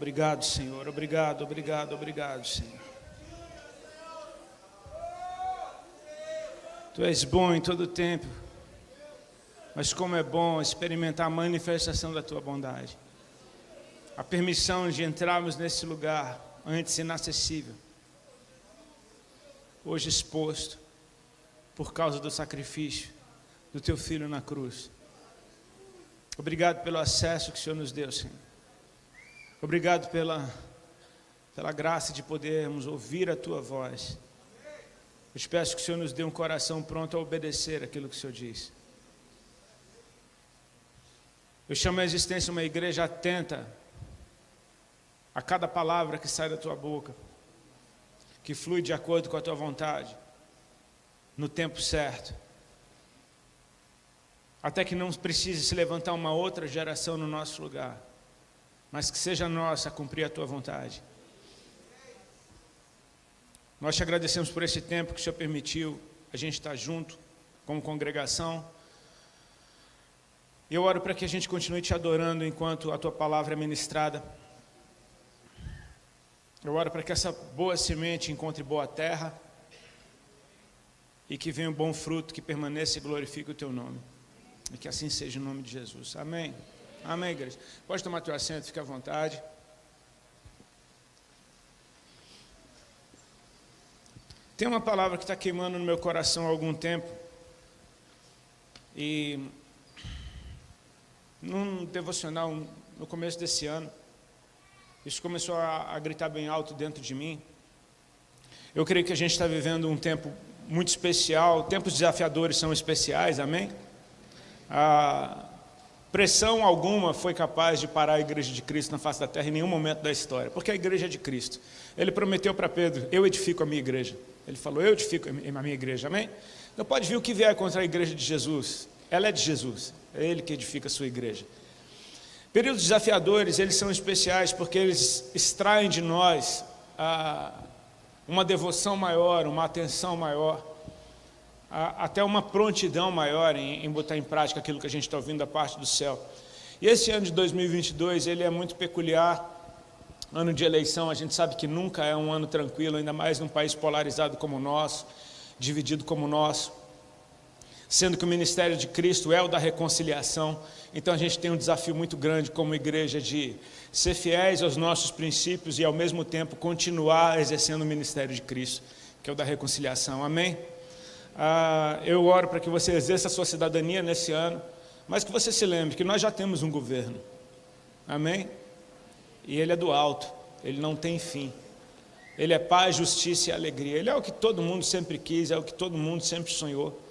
Obrigado, Senhor. Obrigado, obrigado, obrigado, Senhor. Tu és bom em todo tempo, mas como é bom experimentar a manifestação da Tua bondade. A permissão de entrarmos nesse lugar antes inacessível, hoje exposto, por causa do sacrifício do Teu Filho na cruz. Obrigado pelo acesso que o Senhor nos deu, Senhor. Obrigado pela graça de podermos ouvir a Tua voz. Eu te peço que o Senhor nos dê um coração pronto a obedecer aquilo que o Senhor diz. Eu chamo a existência uma igreja atenta a cada palavra que sai da Tua boca, que flui de acordo com a Tua vontade, no tempo certo, até que não precise se levantar uma outra geração no nosso lugar, mas que seja nossa a cumprir a Tua vontade. Nós te agradecemos por esse tempo que o Senhor permitiu a gente estar junto, como congregação. Eu oro para que a gente continue te adorando enquanto a Tua palavra é ministrada. Eu oro para que essa boa semente encontre boa terra e que venha um bom fruto que permaneça e glorifique o Teu nome. E que assim seja em nome de Jesus. Amém. Amém, igreja. Pode tomar teu assento, fique à vontade. Tem uma palavra que está queimando no meu coração há algum tempo. E num devocional no começo desse ano, isso começou a gritar bem alto dentro de mim. Eu creio que a gente está vivendo um tempo muito especial. Tempos desafiadores são especiais, amém? A pressão alguma foi capaz de parar a igreja de Cristo na face da terra em nenhum momento da história, porque a igreja é de Cristo. Ele prometeu para Pedro: eu edifico a minha igreja. Ele falou: eu edifico a minha igreja, amém? Não pode vir o que vier contra a igreja de Jesus. Ela é de Jesus, é Ele que edifica a sua igreja. Períodos desafiadores, eles são especiais porque eles extraem de nós uma devoção maior, uma atenção maior, até uma prontidão maior em botar em prática aquilo que a gente está ouvindo da parte do céu. E esse ano de 2022, ele é muito peculiar, ano de eleição. A gente sabe que nunca é um ano tranquilo, ainda mais num país polarizado como o nosso, dividido como o nosso, sendo que o ministério de Cristo é o da reconciliação. Então a gente tem um desafio muito grande como igreja de ser fiéis aos nossos princípios e ao mesmo tempo continuar exercendo o ministério de Cristo, que é o da reconciliação, amém? Eu oro para que você exerça a sua cidadania nesse ano, mas que você se lembre que nós já temos um governo, amém? E ele é do alto, ele não tem fim, ele é paz, justiça e alegria. Ele é o que todo mundo sempre quis, é o que todo mundo sempre sonhou,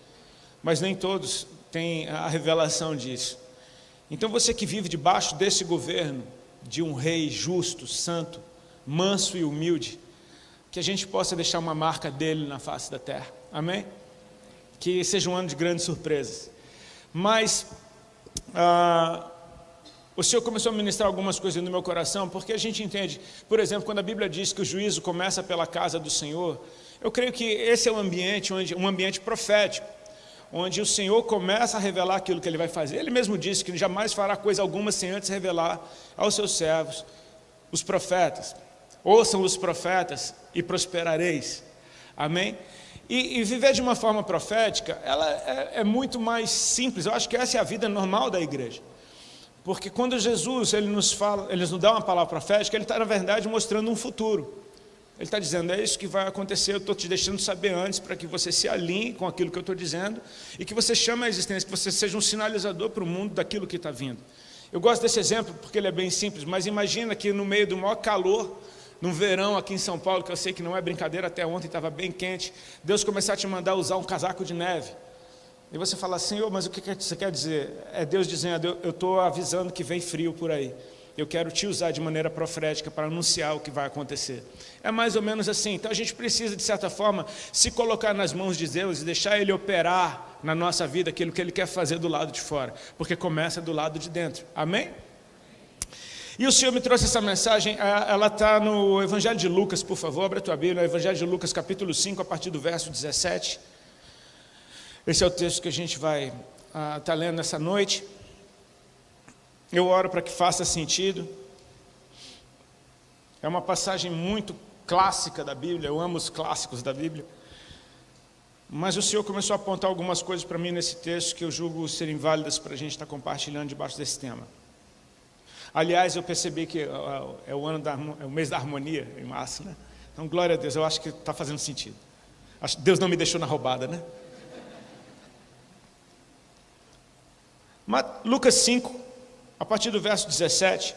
mas nem todos têm a revelação disso. Então você que vive debaixo desse governo, de um rei justo, santo, manso e humilde, que a gente possa deixar uma marca dele na face da terra, amém? Que seja um ano de grandes surpresas. Mas o Senhor começou a ministrar algumas coisas no meu coração, porque a gente entende, por exemplo, quando a Bíblia diz que o juízo começa pela casa do Senhor, eu creio que esse é um ambiente profético, onde o Senhor começa a revelar aquilo que Ele vai fazer. Ele mesmo disse que jamais fará coisa alguma sem antes revelar aos seus servos, os profetas. Ouçam os profetas e prosperareis, amém? E viver de uma forma profética, ela é muito mais simples. Eu acho que essa é a vida normal da igreja. Porque quando Jesus ele nos dá uma palavra profética, Ele está, na verdade, mostrando um futuro. Ele está dizendo: é isso que vai acontecer, eu estou te deixando saber antes, para que você se alinhe com aquilo que eu estou dizendo, e que você chame a existência, que você seja um sinalizador para o mundo daquilo que está vindo. Eu gosto desse exemplo porque ele é bem simples, mas imagina que no meio do maior calor, no verão aqui em São Paulo, que eu sei que não é brincadeira, até ontem estava bem quente, Deus começar a te mandar usar um casaco de neve. E você fala: Senhor, mas o que você quer dizer? É Deus dizendo: eu estou avisando que vem frio por aí. Eu quero te usar de maneira profética para anunciar o que vai acontecer. É mais ou menos assim. Então a gente precisa, de certa forma, se colocar nas mãos de Deus e deixar Ele operar na nossa vida aquilo que Ele quer fazer do lado de fora, porque começa do lado de dentro, amém? E o Senhor me trouxe essa mensagem, ela está no Evangelho de Lucas, por favor, abre a tua Bíblia, Evangelho de Lucas, capítulo 5, a partir do verso 17. Esse é o texto que a gente vai estar lendo nessa noite. Eu oro para que faça sentido. É uma passagem muito clássica da Bíblia, eu amo os clássicos da Bíblia. Mas o Senhor começou a apontar algumas coisas para mim nesse texto que eu julgo serem válidas para a gente estar compartilhando debaixo desse tema. Aliás, eu percebi que é o mês da harmonia, em março, né? Então, glória a Deus, eu acho que está fazendo sentido. Deus não me deixou na roubada, né? Mas Lucas 5, a partir do verso 17,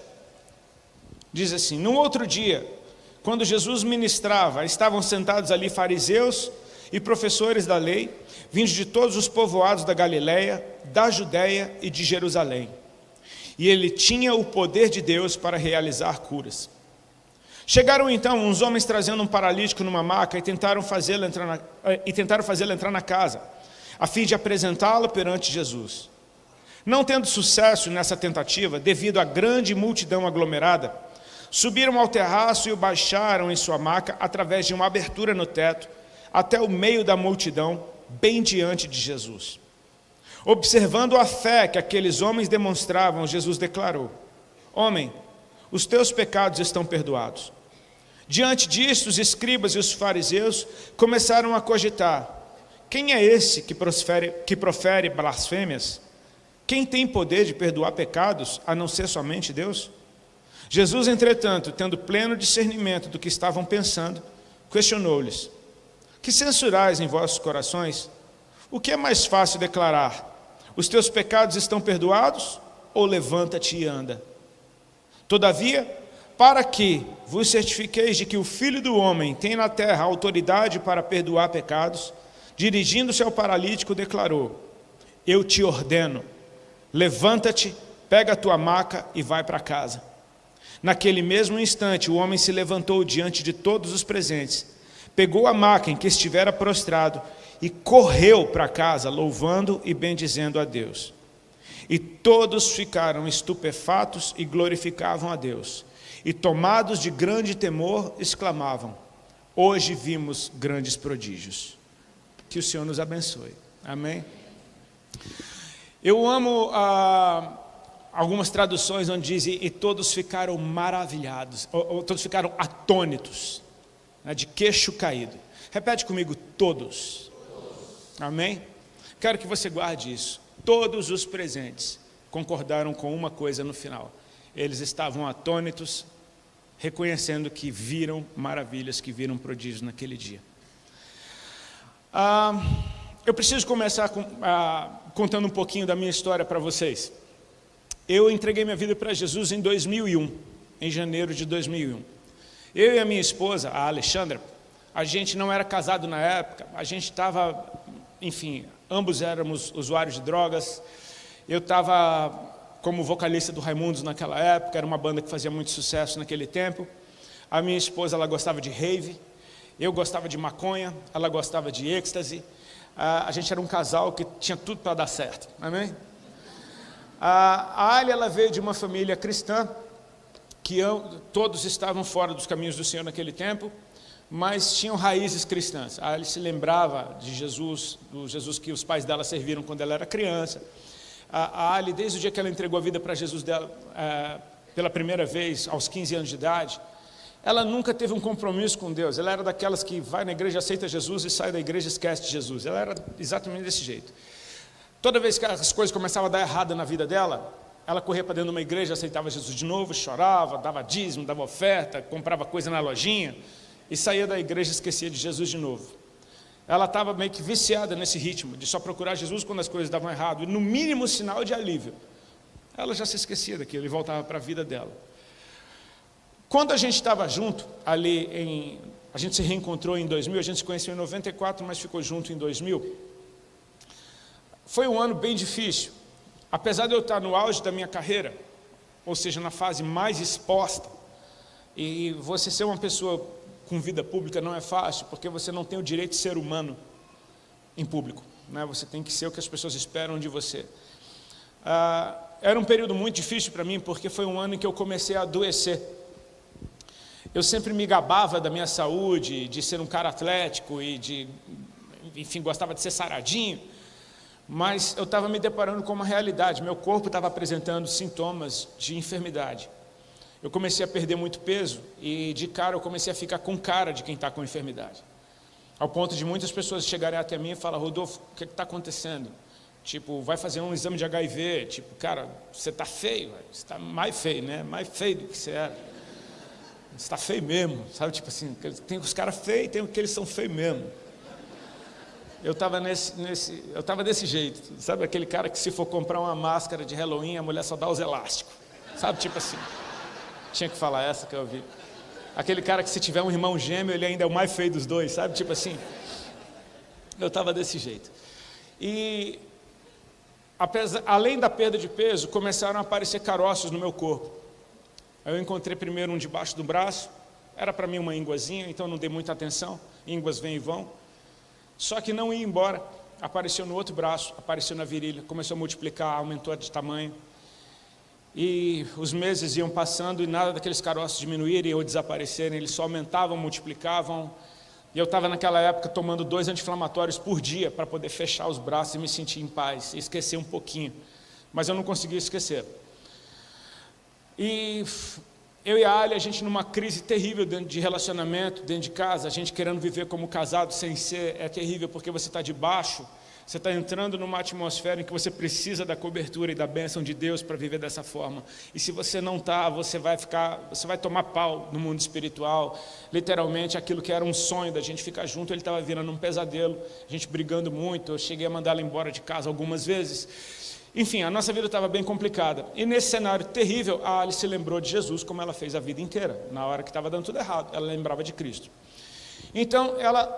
diz assim: No outro dia, quando Jesus ministrava, estavam sentados ali fariseus e professores da lei, vindos de todos os povoados da Galiléia, da Judéia e de Jerusalém. E ele tinha o poder de Deus para realizar curas. Chegaram então uns homens trazendo um paralítico numa maca e tentaram fazê-lo entrar na casa, a fim de apresentá-lo perante Jesus. Não tendo sucesso nessa tentativa, devido à grande multidão aglomerada, subiram ao terraço e o baixaram em sua maca através de uma abertura no teto, até o meio da multidão, bem diante de Jesus. Observando a fé que aqueles homens demonstravam, Jesus declarou: Homem, os teus pecados estão perdoados. Diante disso, os escribas e os fariseus começaram a cogitar: Quem é esse que profere blasfêmias? Quem tem poder de perdoar pecados, a não ser somente Deus? Jesus, entretanto, tendo pleno discernimento do que estavam pensando, questionou-lhes: Que censurais em vossos corações? O que é mais fácil declarar? Os teus pecados estão perdoados? Ou levanta-te e anda? Todavia, para que vos certifiqueis de que o Filho do Homem tem na terra autoridade para perdoar pecados, dirigindo-se ao paralítico, declarou: Eu te ordeno, levanta-te, pega a tua maca e vai para casa. Naquele mesmo instante, o homem se levantou diante de todos os presentes, pegou a maca em que estivera prostrado e correu para casa, louvando e bendizendo a Deus. E todos ficaram estupefatos e glorificavam a Deus. E tomados de grande temor, exclamavam: Hoje vimos grandes prodígios. Que o Senhor nos abençoe. Amém? Eu amo algumas traduções onde dizem: e todos ficaram maravilhados, ou todos ficaram atônitos, né, de queixo caído. Repete comigo: todos. Amém? Quero que você guarde isso. Todos os presentes concordaram com uma coisa no final: eles estavam atônitos, reconhecendo que viram maravilhas, que viram prodígios naquele dia. Eu preciso começar contando um pouquinho da minha história para vocês. Eu entreguei minha vida para Jesus em 2001, em janeiro de 2001. Eu e a minha esposa, a Alexandra, a gente não era casado na época, a gente estava, enfim, ambos éramos usuários de drogas. Eu estava como vocalista do Raimundos naquela época, era uma banda que fazia muito sucesso naquele tempo. A minha esposa, ela gostava de rave, eu gostava de maconha, ela gostava de êxtase. A gente era um casal que tinha tudo para dar certo, amém? A Ali, ela veio de uma família cristã, que todos estavam fora dos caminhos do Senhor naquele tempo, mas tinham raízes cristãs. A Ali se lembrava de Jesus, do Jesus que os pais dela serviram quando ela era criança. A Ali, desde o dia que ela entregou a vida para Jesus dela, pela primeira vez, aos 15 anos de idade, ela nunca teve um compromisso com Deus. Ela era daquelas que vai na igreja, aceita Jesus e sai da igreja e esquece de Jesus. Ela era exatamente desse jeito. Toda vez que as coisas começavam a dar errado na vida dela, ela corria para dentro de uma igreja, aceitava Jesus de novo, chorava, dava dízimo, dava oferta, comprava coisa na lojinha e saía da igreja e esquecia de Jesus de novo. Ela estava meio que viciada nesse ritmo de só procurar Jesus quando as coisas davam errado, e no mínimo sinal de alívio, ela já se esquecia daquilo e voltava para a vida dela. Quando a gente estava junto, a gente se reencontrou em 2000, a gente se conheceu em 94, mas ficou junto em 2000, foi um ano bem difícil. Apesar de eu estar no auge da minha carreira, ou seja, na fase mais exposta, e você ser uma pessoa com vida pública não é fácil, porque você não tem o direito de ser humano em público, né? Você tem que ser o que as pessoas esperam de você. Era um período muito difícil para mim, porque foi um ano em que eu comecei a adoecer. Eu sempre me gabava da minha saúde, de ser um cara atlético e enfim, gostava de ser saradinho, mas eu estava me deparando com uma realidade. Meu corpo estava apresentando sintomas de enfermidade. eu comecei a perder muito peso e de cara eu comecei a ficar com cara de quem está com enfermidade. Ao ponto de muitas pessoas chegarem até mim e falar: Rodolfo, o que está acontecendo? Tipo, vai fazer um exame de HIV. Tipo, cara, você está feio, você está mais feio, né? Mais feio do que você era. Você está feio mesmo, sabe? Tipo assim, tem os caras feios, tem os que eles são feios mesmo. Eu estava desse jeito, sabe? Aquele cara que se for comprar uma máscara de Halloween, a mulher só dá os elásticos, sabe? Tipo assim, tinha que falar essa que eu ouvi. Aquele cara que se tiver um irmão gêmeo, ele ainda é o mais feio dos dois, sabe? Tipo assim, eu estava desse jeito. E, além da perda de peso, começaram a aparecer caroços no meu corpo. Eu encontrei primeiro um debaixo do braço, era para mim uma ínguazinha, então não dei muita atenção, ínguas vêm e vão. Só que não ia embora, apareceu no outro braço, apareceu na virilha, começou a multiplicar, aumentou de tamanho. E os meses iam passando e nada daqueles caroços diminuírem ou desaparecerem, eles só aumentavam, multiplicavam. E eu estava naquela época tomando 2 anti-inflamatórios por dia para poder fechar os braços e me sentir em paz, e esquecer um pouquinho. Mas eu não conseguia esquecer. E eu e a Ali, a gente numa crise terrível dentro de relacionamento, dentro de casa, a gente querendo viver como casado sem ser, é terrível porque você está debaixo, você está entrando numa atmosfera em que você precisa da cobertura e da bênção de Deus para viver dessa forma. E se você não está, você vai tomar pau no mundo espiritual. Literalmente, aquilo que era um sonho da gente ficar junto, ele estava virando um pesadelo, a gente brigando muito, eu cheguei a mandá-la embora de casa algumas vezes. Enfim, a nossa vida estava bem complicada. E nesse cenário terrível, a Alice se lembrou de Jesus, como ela fez a vida inteira. Na hora que estava dando tudo errado, ela lembrava de Cristo. Então, ela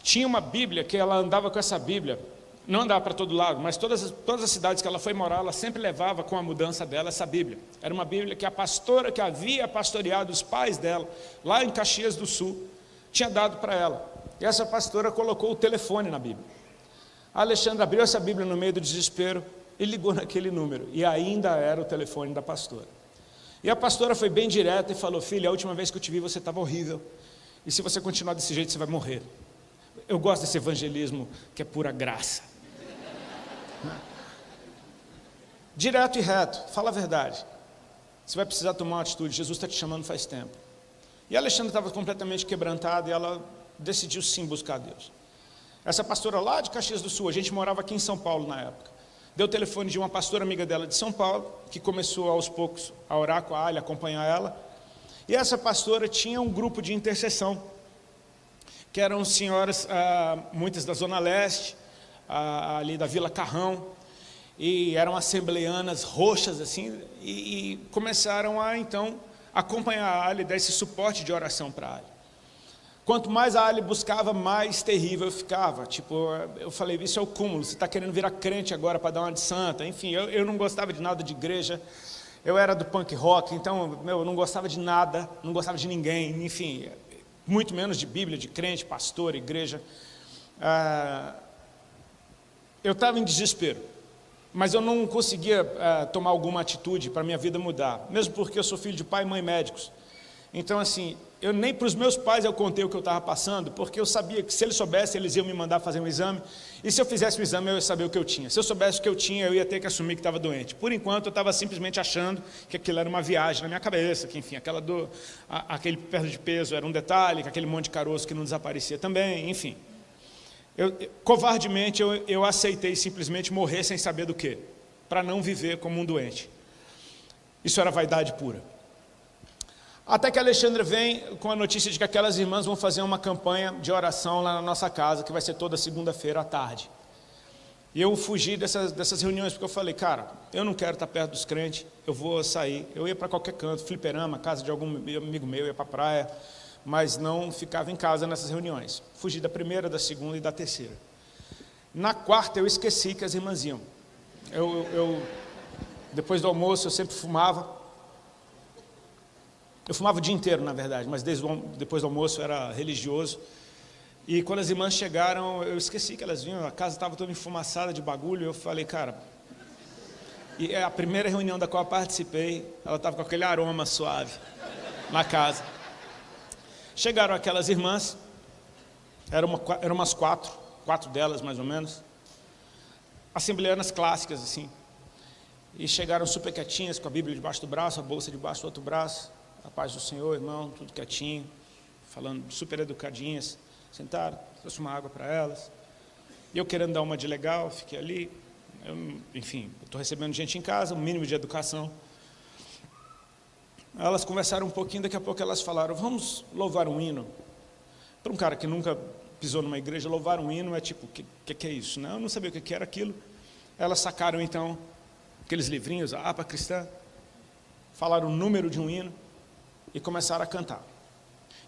tinha uma Bíblia, que ela andava com essa Bíblia. Não andava para todo lado, mas todas as cidades que ela foi morar, ela sempre levava com a mudança dela essa Bíblia. Era uma Bíblia que a pastora que havia pastoreado os pais dela, lá em Caxias do Sul, tinha dado para ela. E essa pastora colocou o telefone na Bíblia. A Alexandra abriu essa Bíblia no meio do desespero e ligou naquele número, e ainda era o telefone da pastora. E a pastora foi bem direta e falou: filha, a última vez que eu te vi você estava horrível, e se você continuar desse jeito você vai morrer. Eu gosto desse evangelismo que é pura graça. Direto e reto, fala a verdade. Você vai precisar tomar uma atitude, Jesus está te chamando faz tempo. E a Alexandra estava completamente quebrantada e ela decidiu sim buscar Deus. Essa pastora lá de Caxias do Sul, a gente morava aqui em São Paulo na época, deu o telefone de uma pastora amiga dela de São Paulo, que começou aos poucos a orar com a Ali, acompanhar ela. E essa pastora tinha um grupo de intercessão, que eram senhoras, muitas da Zona Leste, ali da Vila Carrão, e eram assembleianas roxas assim, e começaram a então acompanhar a Ali, dar esse suporte de oração para a Ali. Quanto mais a Ali buscava, mais terrível eu ficava. Tipo, eu falei: isso é o cúmulo, você está querendo virar crente agora para dar uma de santa. Enfim, eu não gostava de nada de igreja, eu era do punk rock, então eu não gostava de nada, não gostava de ninguém, enfim, muito menos de Bíblia, de crente, pastor, igreja. Eu estava em desespero, mas eu não conseguia tomar alguma atitude para a minha vida mudar, mesmo porque eu sou filho de pai e mãe médicos. Então, assim, eu nem para os meus pais eu contei o que eu estava passando, porque eu sabia que se eles soubessem, eles iam me mandar fazer um exame, e se eu fizesse o exame, eu ia saber o que eu tinha. Se eu soubesse o que eu tinha, eu ia ter que assumir que estava doente. Por enquanto, eu estava simplesmente achando que aquilo era uma viagem na minha cabeça, que, enfim, aquele perda de peso era um detalhe, que aquele monte de caroço que não desaparecia também, enfim. Covardemente, eu aceitei simplesmente morrer sem saber do que, para não viver como um doente. Isso era vaidade pura. Até que a Alexandra vem com a notícia de que aquelas irmãs vão fazer uma campanha de oração lá na nossa casa, que vai ser toda segunda-feira à tarde. E eu fugi dessas reuniões, porque eu falei: cara, eu não quero estar perto dos crentes, eu vou sair. Eu ia para qualquer canto, fliperama, casa de algum amigo meu, ia para a praia, mas não ficava em casa nessas reuniões. Fugi da primeira, da segunda e da terceira. Na quarta eu esqueci que as irmãs iam. Depois do almoço eu sempre fumava. Eu fumava o dia inteiro, na verdade, mas depois do almoço eu era religioso. E quando as irmãs chegaram, eu esqueci que elas vinham, a casa estava toda enfumaçada de bagulho, eu falei: cara... E a primeira reunião da qual eu participei, ela estava com aquele aroma suave na casa. Chegaram aquelas irmãs, eram umas quatro, 4 delas mais ou menos, assembleianas clássicas assim. E chegaram super quietinhas, com a Bíblia debaixo do braço, a bolsa debaixo do outro braço. A paz do Senhor, irmão, tudo quietinho, falando super educadinhas. Sentaram, trouxe uma água para elas. E eu querendo dar uma de legal, fiquei ali. Enfim, estou recebendo gente em casa, um mínimo de educação. Elas conversaram um pouquinho, daqui a pouco elas falaram, vamos louvar um hino. Para um cara que nunca pisou numa igreja, louvar um hino é tipo, o que é isso? Não, eu não sabia o que era aquilo. Elas sacaram então aqueles livrinhos, a APA cristã, falaram o número de um hino e começaram a cantar.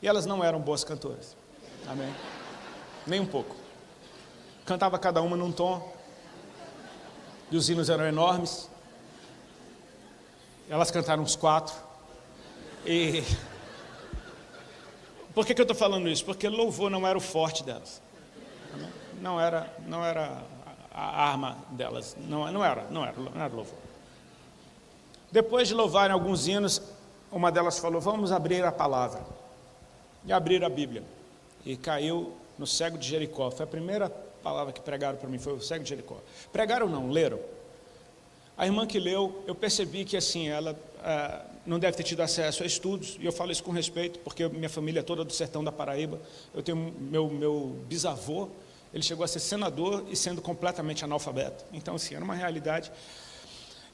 E elas não eram boas cantoras, amém? Nem um pouco. Cantava cada uma num tom, e os hinos eram enormes. Elas cantaram uns 4. E por que eu estou falando isso? Porque louvor não era o forte delas. Amém? Não era a arma delas, não era louvor. Depois de louvarem alguns hinos, uma delas falou, vamos abrir a palavra. E abriram a Bíblia. E caiu no cego de Jericó. Foi a primeira palavra que pregaram para mim, foi o cego de Jericó. Pregaram não, leram. A irmã que leu, eu percebi que assim, ela não deve ter tido acesso a estudos, e eu falo isso com respeito, porque minha família é toda do sertão da Paraíba. Eu tenho meu bisavô, ele chegou a ser senador e sendo completamente analfabeto. Então, assim, era uma realidade.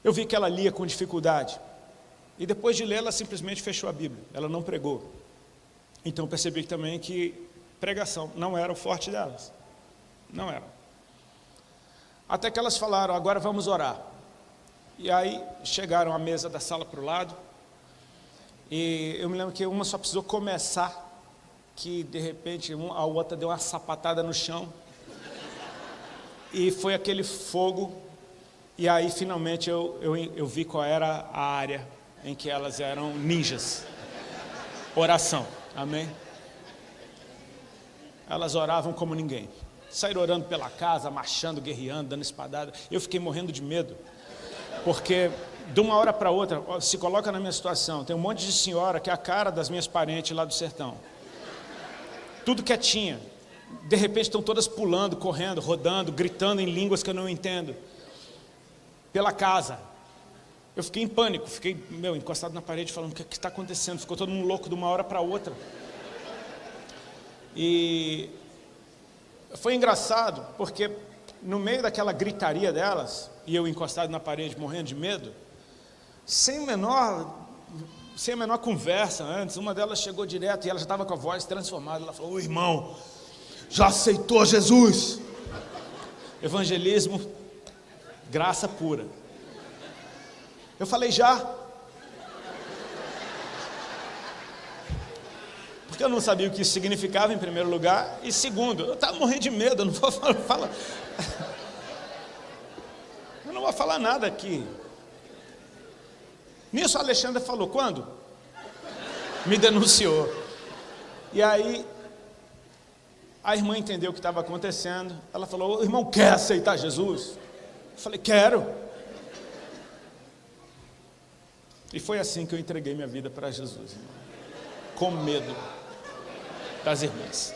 Eu vi que ela lia com dificuldade. E depois de ler, ela simplesmente fechou a Bíblia. Ela não pregou. Então, eu percebi também que pregação não era o forte delas. Não era. Até que elas falaram, agora vamos orar. E aí, chegaram à mesa da sala para o lado. E eu me lembro que uma só precisou começar, que de repente a outra deu uma sapatada no chão. E foi aquele fogo, e aí finalmente eu vi qual era a área em que elas eram ninjas. Oração, amém? Elas oravam como ninguém. Saíram orando pela casa, marchando, guerreando, dando espadada. Eu fiquei morrendo de medo, porque de uma hora para outra, se coloca na minha situação, tem um monte de senhora que é a cara das minhas parentes lá do sertão. Tudo quietinha. De repente estão todas pulando, correndo, rodando, gritando em línguas que eu não entendo. Pela casa. Eu fiquei em pânico, fiquei encostado na parede falando, o que está acontecendo? Ficou todo mundo louco de uma hora para outra. E foi engraçado, porque no meio daquela gritaria delas, e eu encostado na parede morrendo de medo, sem a menor conversa antes, uma delas chegou direto e ela já estava com a voz transformada. Ela falou, ô irmão, já aceitou Jesus? Evangelismo, graça pura. Eu falei, já. Porque eu não sabia o que isso significava, em primeiro lugar. E segundo, eu estava morrendo de medo, eu não vou falar. Eu não vou falar nada aqui. Nisso a Alexandra falou, quando? Me denunciou. E aí, a irmã entendeu o que estava acontecendo. Ela falou, o irmão quer aceitar Jesus? Eu falei, quero. E foi assim que eu entreguei minha vida para Jesus, irmão. Com medo das irmãs.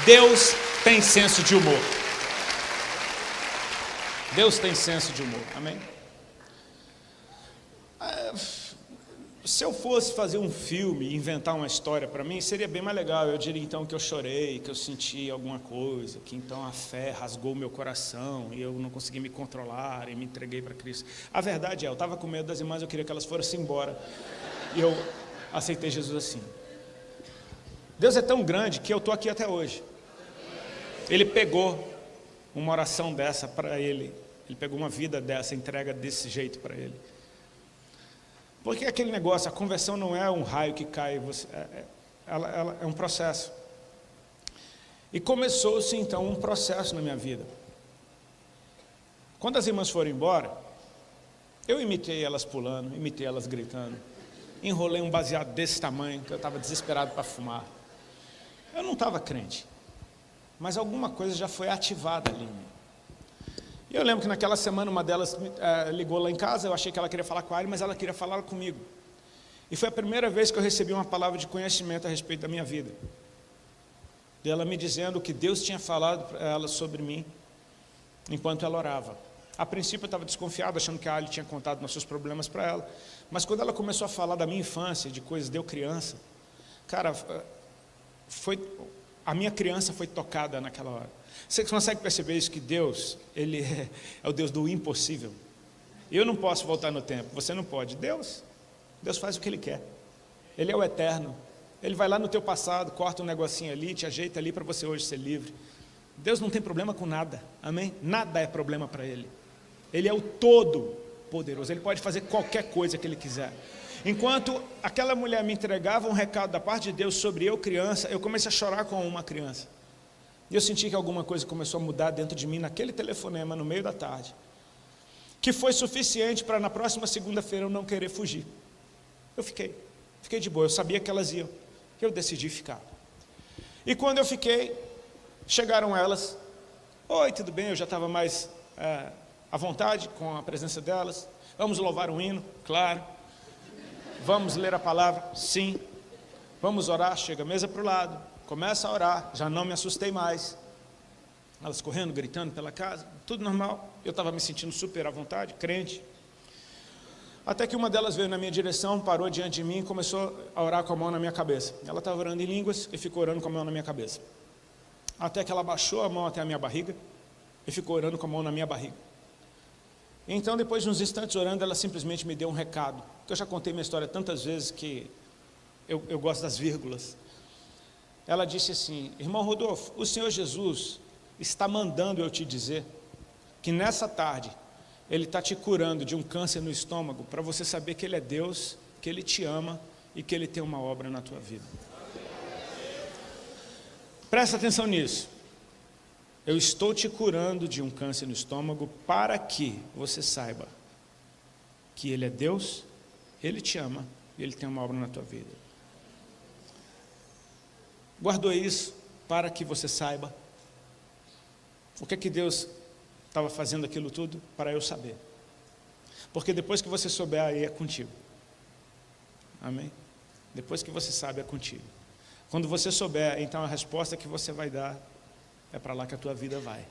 Deus tem senso de humor. Deus tem senso de humor, amém? Se eu fosse fazer um filme, inventar uma história para mim, seria bem mais legal. Eu diria então que eu chorei, que eu senti alguma coisa, que então a fé rasgou o meu coração e eu não consegui me controlar e me entreguei para Cristo. A verdade é, eu estava com medo das irmãs, eu queria que elas fossem embora. E eu aceitei Jesus assim. Deus é tão grande que eu estou aqui até hoje. Ele pegou uma oração dessa para Ele. Ele pegou uma vida dessa, entrega desse jeito para Ele. Porque aquele negócio, a conversão não é um raio que cai, ela é um processo. E começou-se então um processo na minha vida. Quando as irmãs foram embora, eu imitei elas pulando, imitei elas gritando, enrolei um baseado desse tamanho, que eu estava desesperado para fumar. Eu não estava crente, mas alguma coisa já foi ativada ali em mim. E eu lembro que naquela semana uma delas ligou lá em casa, eu achei que ela queria falar com a Ari, mas ela queria falar comigo. E foi a primeira vez que eu recebi uma palavra de conhecimento a respeito da minha vida. E ela me dizendo o que Deus tinha falado para ela sobre mim. enquanto ela orava. A princípio eu estava desconfiado, achando que a Ali tinha contado nossos problemas para ela, mas quando ela começou a falar da minha infância, de coisas de eu criança, cara, a minha criança foi tocada naquela hora. Você consegue perceber isso, que Deus, Ele é o Deus do impossível? Eu não posso voltar no tempo, você não pode. Deus faz o que Ele quer. Ele é o eterno. Ele vai lá no teu passado, corta um negocinho ali, te ajeita ali para você hoje ser livre. Deus não tem problema com nada, amém? Nada é problema para Ele. Ele é o todo-poderoso, Ele pode fazer qualquer coisa que Ele quiser. Enquanto aquela mulher me entregava um recado da parte de Deus sobre eu criança, eu comecei a chorar como uma criança. E eu senti que alguma coisa começou a mudar dentro de mim naquele telefonema no meio da tarde, que foi suficiente para na próxima segunda-feira eu não querer fugir. Eu fiquei de boa, eu sabia que elas iam, eu decidi ficar. E quando eu fiquei, chegaram elas, oi, tudo bem? Eu já estava mais à vontade com a presença delas. Vamos louvar um hino? Claro. Vamos ler a palavra? Sim. Vamos orar? Chega a mesa para o lado, começa a orar, já não me assustei mais. Elas correndo, gritando pela casa, tudo normal. Eu estava me sentindo super à vontade, crente. Até que uma delas veio na minha direção, parou diante de mim e começou a orar com a mão na minha cabeça. Ela estava orando em línguas e ficou orando com a mão na minha cabeça. Até que ela baixou a mão até a minha barriga e ficou orando com a mão na minha barriga. Então, depois de uns instantes orando, ela simplesmente me deu um recado. Eu já contei minha história tantas vezes que eu gosto das vírgulas. Ela disse assim: irmão Rodolfo, o Senhor Jesus está mandando eu te dizer que nessa tarde Ele está te curando de um câncer no estômago, para você saber que Ele é Deus, que Ele te ama e que Ele tem uma obra na tua vida. Presta atenção nisso. Eu estou te curando de um câncer no estômago para que você saiba que Ele é Deus, Ele te ama e Ele tem uma obra na tua vida. Guardou isso para que você saiba o que é que Deus estava fazendo aquilo tudo? Para eu saber. Porque depois que você souber, aí é contigo. Amém? Depois que você sabe, é contigo. Quando você souber, então a resposta que você vai dar é para lá que a tua vida vai.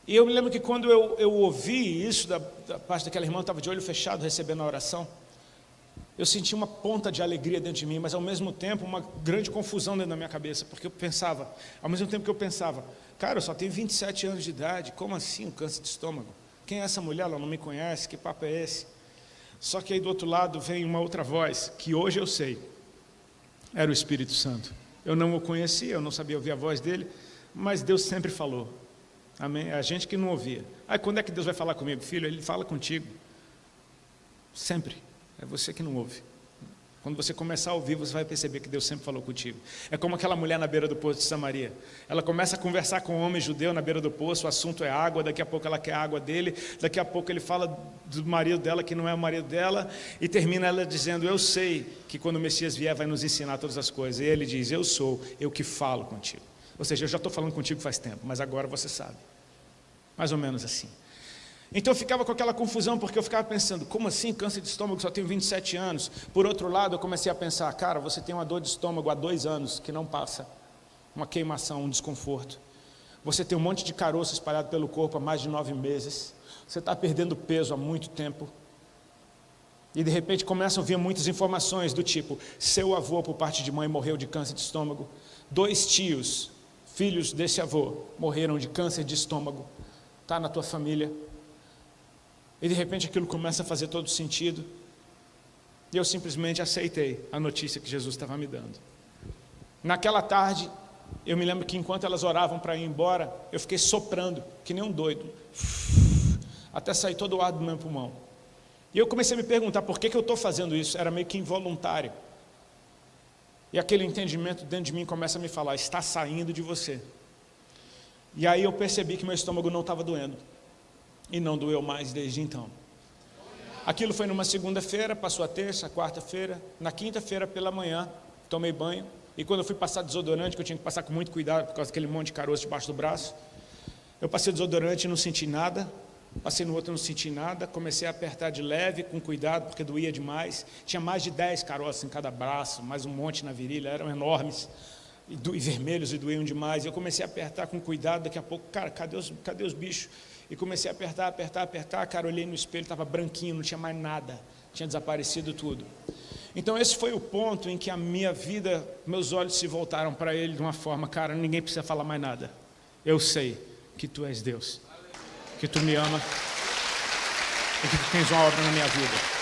E eu me lembro que quando eu ouvi isso da parte daquela irmã, eu estava de olho fechado recebendo a oração, eu senti uma ponta de alegria dentro de mim, mas ao mesmo tempo uma grande confusão dentro da minha cabeça, porque eu pensava, ao mesmo tempo que eu pensava, cara, eu só tenho 27 anos de idade, como assim um câncer de estômago? Quem é essa mulher? Ela não me conhece, que papo é esse? Só que aí do outro lado vem uma outra voz, que hoje eu sei, era o Espírito Santo. Eu não o conhecia, eu não sabia ouvir a voz dele, mas Deus sempre falou. Amém? A gente que não ouvia. Aí quando é que Deus vai falar comigo? Filho, Ele fala contigo. Sempre. É você que não ouve. Quando você começar a ouvir, você vai perceber que Deus sempre falou contigo. É como aquela mulher na beira do poço de Samaria. Ela começa a conversar com um homem judeu na beira do poço, o assunto é água, daqui a pouco ela quer a água dele, daqui a pouco ele fala do marido dela que não é o marido dela, e termina ela dizendo, eu sei que quando o Messias vier vai nos ensinar todas as coisas. E ele diz, eu sou, eu que falo contigo. Ou seja, eu já estou falando contigo faz tempo, mas agora você sabe. Mais ou menos assim. Então eu ficava com aquela confusão, porque eu ficava pensando, como assim câncer de estômago, só tenho 27 anos? Por outro lado, eu comecei a pensar, cara, você tem uma dor de estômago há 2 anos, que não passa, uma queimação, um desconforto. Você tem um monte de caroço espalhado pelo corpo há mais de 9 meses, você está perdendo peso há muito tempo, e de repente começam a vir muitas informações do tipo, seu avô por parte de mãe morreu de câncer de estômago, 2 tios, filhos desse avô, morreram de câncer de estômago, está na tua família. E de repente aquilo começa a fazer todo sentido. E eu simplesmente aceitei a notícia que Jesus estava me dando. Naquela tarde, eu me lembro que enquanto elas oravam para ir embora, eu fiquei soprando, que nem um doido, até sair todo o ar do meu pulmão. E eu comecei a me perguntar, por que eu estou fazendo isso? Era meio que involuntário. E aquele entendimento dentro de mim começa a me falar, está saindo de você. E aí eu percebi que meu estômago não estava doendo. E não doeu mais desde então. Aquilo foi numa segunda-feira, passou a terça, a quarta-feira. Na quinta-feira pela manhã, tomei banho. E quando eu fui passar desodorante, que eu tinha que passar com muito cuidado, por causa daquele monte de caroço debaixo do braço, eu passei desodorante e não senti nada. Passei no outro e não senti nada. Comecei a apertar de leve, com cuidado, porque doía demais. Tinha mais de 10 caroços em cada braço, mais um monte na virilha, eram enormes. e vermelhos e doíam demais. Eu comecei a apertar com cuidado, daqui a pouco, cara, cadê os bichos? E comecei a apertar, cara, olhei no espelho, estava branquinho, não tinha mais nada, tinha desaparecido tudo. Então esse foi o ponto em que a minha vida, meus olhos se voltaram para Ele de uma forma, cara, ninguém precisa falar mais nada. Eu sei que Tu és Deus, que Tu me ama e que Tu tens uma obra na minha vida.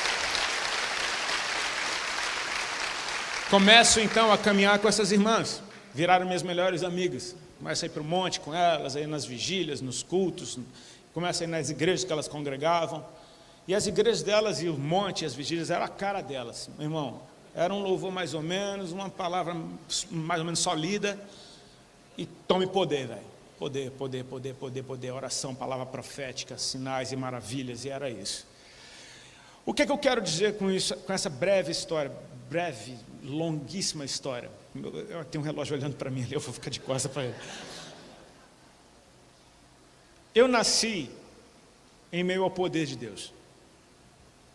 Começo então a caminhar com essas irmãs, viraram minhas melhores amigas. Começo a ir para o monte com elas, a ir nas vigílias, nos cultos, começo a ir nas igrejas que elas congregavam. E as igrejas delas e o monte, as vigílias, era a cara delas, meu irmão. Era um louvor mais ou menos, uma palavra mais ou menos só lida. E tome poder, velho. Poder. Oração, palavra profética, sinais e maravilhas, e era isso. O que é que eu quero dizer com isso, com essa breve história? Breve, longuíssima história. Eu tenho um relógio olhando para mim ali, eu vou ficar de costas para ele. Eu nasci em meio ao poder de Deus.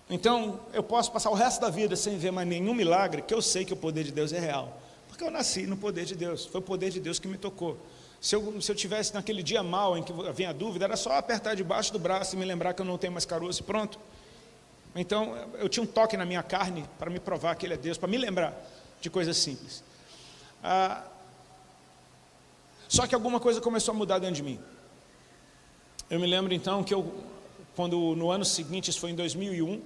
Então, eu posso passar o resto da vida sem ver mais nenhum milagre, que eu sei que o poder de Deus é real. Porque eu nasci no poder de Deus, foi o poder de Deus que me tocou. Se eu tivesse naquele dia mal em que vinha a dúvida, era só apertar debaixo do braço e me lembrar que eu não tenho mais caroço e pronto. Então, eu tinha um toque na minha carne para me provar que Ele é Deus, para me lembrar de coisas simples. Só que alguma coisa começou a mudar dentro de mim. Eu me lembro então que quando no ano seguinte, isso foi em 2001,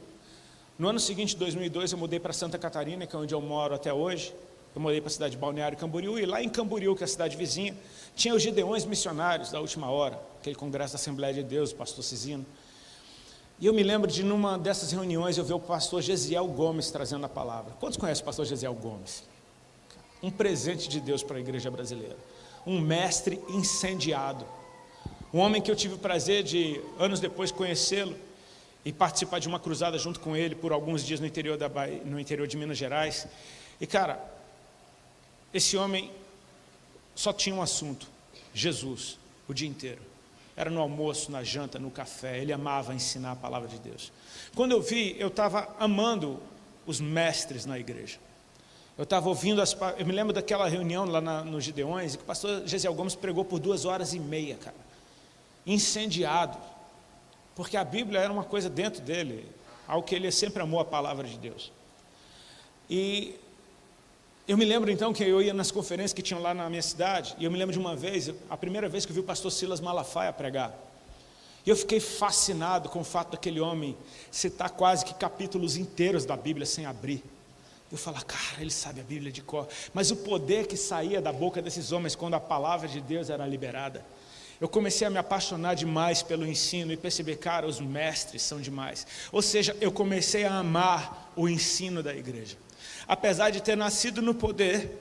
no ano seguinte, 2002, eu mudei para Santa Catarina, que é onde eu moro até hoje. Eu mudei para a cidade de Balneário Camboriú, e lá em Camboriú, que é a cidade vizinha, tinha os Gideões Missionários da Última Hora, aquele congresso da Assembleia de Deus, o pastor Cizino. E eu me lembro de numa dessas reuniões eu ver o pastor Gesiel Gomes trazendo a palavra. Quantos conhecem o pastor Gesiel Gomes? Um presente de Deus para a igreja brasileira. Um mestre incendiado. Um homem que eu tive o prazer de, anos depois, conhecê-lo e participar de uma cruzada junto com ele por alguns dias no interior da Bahia, no interior de Minas Gerais. E cara, esse homem só tinha um assunto: Jesus, o dia inteiro. Era no almoço, na janta, no café. Ele amava ensinar a palavra de Deus. Quando eu vi, eu estava amando os mestres na igreja. Eu estava ouvindo, eu me lembro daquela reunião lá nos Gideões, e que o pastor Gesiel Gomes pregou por 2h30, cara. Incendiado. Porque a Bíblia era uma coisa dentro dele, algo que ele sempre amou, a palavra de Deus. E eu me lembro então que eu ia nas conferências que tinham lá na minha cidade, e eu me lembro de uma vez, a primeira vez que eu vi o pastor Silas Malafaia pregar. E eu fiquei fascinado com o fato daquele homem citar quase que capítulos inteiros da Bíblia sem abrir. Eu falava, cara, ele sabe a Bíblia de cor. Mas o poder que saía da boca desses homens quando a palavra de Deus era liberada. Eu comecei a me apaixonar demais pelo ensino e perceber, cara, os mestres são demais. Ou seja, eu comecei a amar o ensino da igreja. Apesar de ter nascido no poder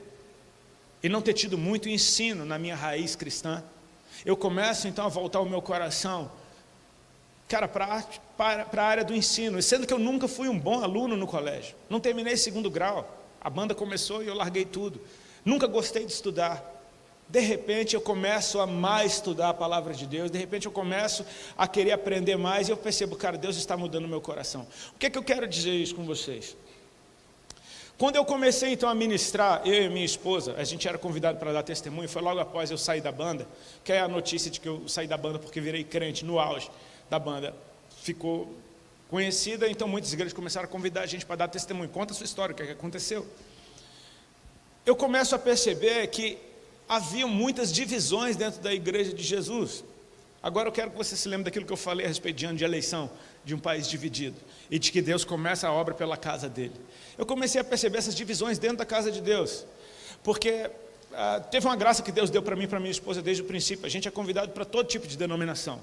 e não ter tido muito ensino na minha raiz cristã, eu começo então a voltar o meu coração, cara, para a área do ensino, sendo que eu nunca fui um bom aluno no colégio. Não terminei 2º grau, a banda começou e eu larguei tudo. Nunca gostei de estudar. De repente eu começo a mais estudar a palavra de Deus, de repente eu começo a querer aprender mais e eu percebo, cara, Deus está mudando o meu coração. O que é que eu quero dizer isso com vocês? Quando eu comecei então a ministrar, eu e minha esposa, a gente era convidado para dar testemunho, foi logo após eu sair da banda, que é a notícia de que eu saí da banda porque virei crente no auge da banda, ficou conhecida, então muitas igrejas começaram a convidar a gente para dar testemunho. Conta a sua história, o que aconteceu. Eu começo a perceber que havia muitas divisões dentro da igreja de Jesus. Agora eu quero que você se lembre daquilo que eu falei a respeito de ano de eleição, de um país dividido, e de que Deus começa a obra pela casa dele. Eu comecei a perceber essas divisões dentro da casa de Deus, porque teve uma graça que Deus deu para mim e para minha esposa desde o princípio. A gente é convidado para todo tipo de denominação.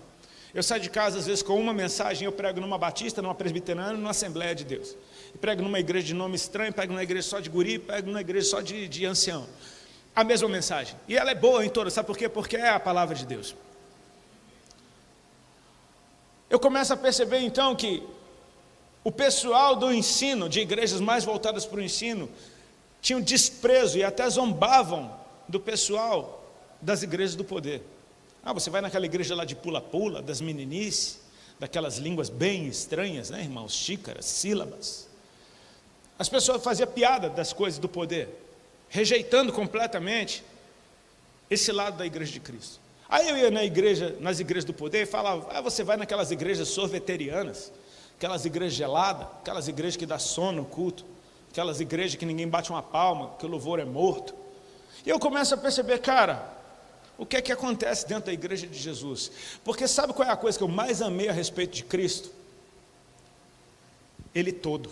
Eu saio de casa às vezes com uma mensagem, eu prego numa batista, numa presbiteriana, numa Assembleia de Deus. Eu prego numa igreja de nome estranho, prego numa igreja só de guri, prego numa igreja só de ancião. A mesma mensagem. E ela é boa em todas, sabe por quê? Porque é a palavra de Deus. Eu começo a perceber então que o pessoal do ensino, de igrejas mais voltadas para o ensino, tinham desprezo e até zombavam do pessoal das igrejas do poder. Você vai naquela igreja lá de pula-pula, das meninices, daquelas línguas bem estranhas, né, irmãos? Xícaras, sílabas. As pessoas faziam piada das coisas do poder, rejeitando completamente esse lado da igreja de Cristo. Aí eu ia nas igrejas do poder e falava, você vai naquelas igrejas sorveterianas, aquelas igrejas geladas, aquelas igrejas que dá sono no culto, aquelas igrejas que ninguém bate uma palma, que o louvor é morto. E eu começo a perceber, cara, o que é que acontece dentro da igreja de Jesus? Porque sabe qual é a coisa que eu mais amei a respeito de Cristo? Ele todo.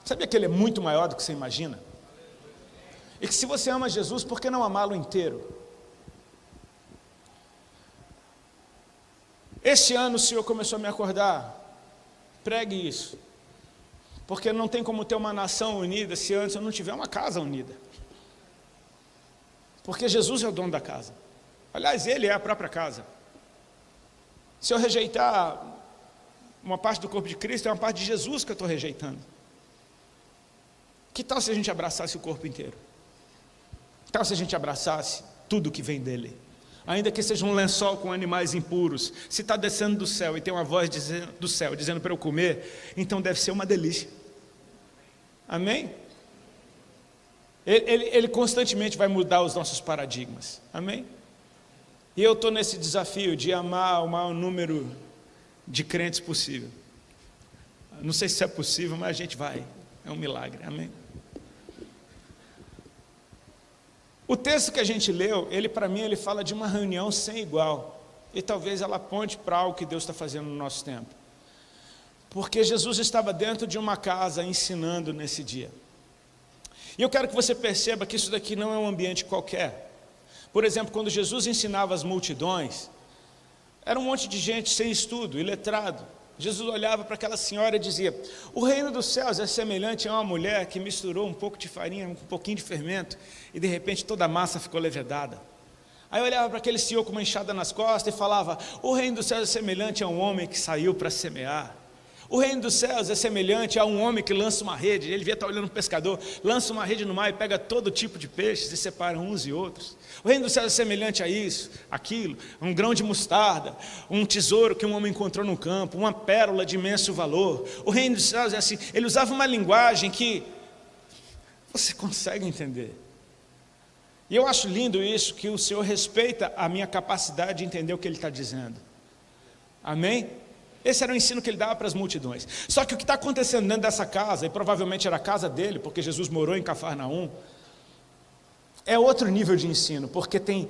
Sabia que Ele é muito maior do que você imagina? E que se você ama Jesus, por que não amá-lo inteiro? Esse ano o Senhor começou a me acordar, pregue isso, porque não tem como ter uma nação unida se antes eu não tiver uma casa unida, porque Jesus é o dono da casa, aliás, Ele é a própria casa. Se eu rejeitar uma parte do corpo de Cristo, é uma parte de Jesus que eu estou rejeitando. Que tal se a gente abraçasse o corpo inteiro? Que tal se a gente abraçasse tudo que vem dele? Ainda que seja um lençol com animais impuros, se está descendo do céu e tem uma voz do céu dizendo para eu comer, então deve ser uma delícia. Amém? Ele constantemente vai mudar os nossos paradigmas. Amém? E eu estou nesse desafio de amar o maior número de crentes possível. Não sei se é possível, mas a gente vai. É um milagre. Amém? O texto que a gente leu, para mim, ele fala de uma reunião sem igual. E talvez ela aponte para algo que Deus está fazendo no nosso tempo. Porque Jesus estava dentro de uma casa ensinando nesse dia. E eu quero que você perceba que isso daqui não é um ambiente qualquer. Por exemplo, quando Jesus ensinava as multidões, era um monte de gente sem estudo, iletrado. Jesus olhava para aquela senhora e dizia, o reino dos céus é semelhante a uma mulher que misturou um pouco de farinha, um pouquinho de fermento, e de repente toda a massa ficou levedada. Aí eu olhava para aquele senhor com uma enxada nas costas e falava, o reino dos céus é semelhante a um homem que saiu para semear. O reino dos céus é semelhante a um homem que lança uma rede, ele devia estar olhando para o pescador, lança uma rede no mar e pega todo tipo de peixes e separa uns e outros. O reino dos céus é semelhante a isso, aquilo, um grão de mostarda, um tesouro que um homem encontrou no campo, uma pérola de imenso valor. O reino dos céus é assim, ele usava uma linguagem que você consegue entender. E eu acho lindo isso, que o Senhor respeita a minha capacidade de entender o que Ele está dizendo. Amém? Esse era o ensino que ele dava para as multidões. Só que o que está acontecendo dentro dessa casa, e provavelmente era a casa dele, porque Jesus morou em Cafarnaum, é outro nível de ensino, porque tem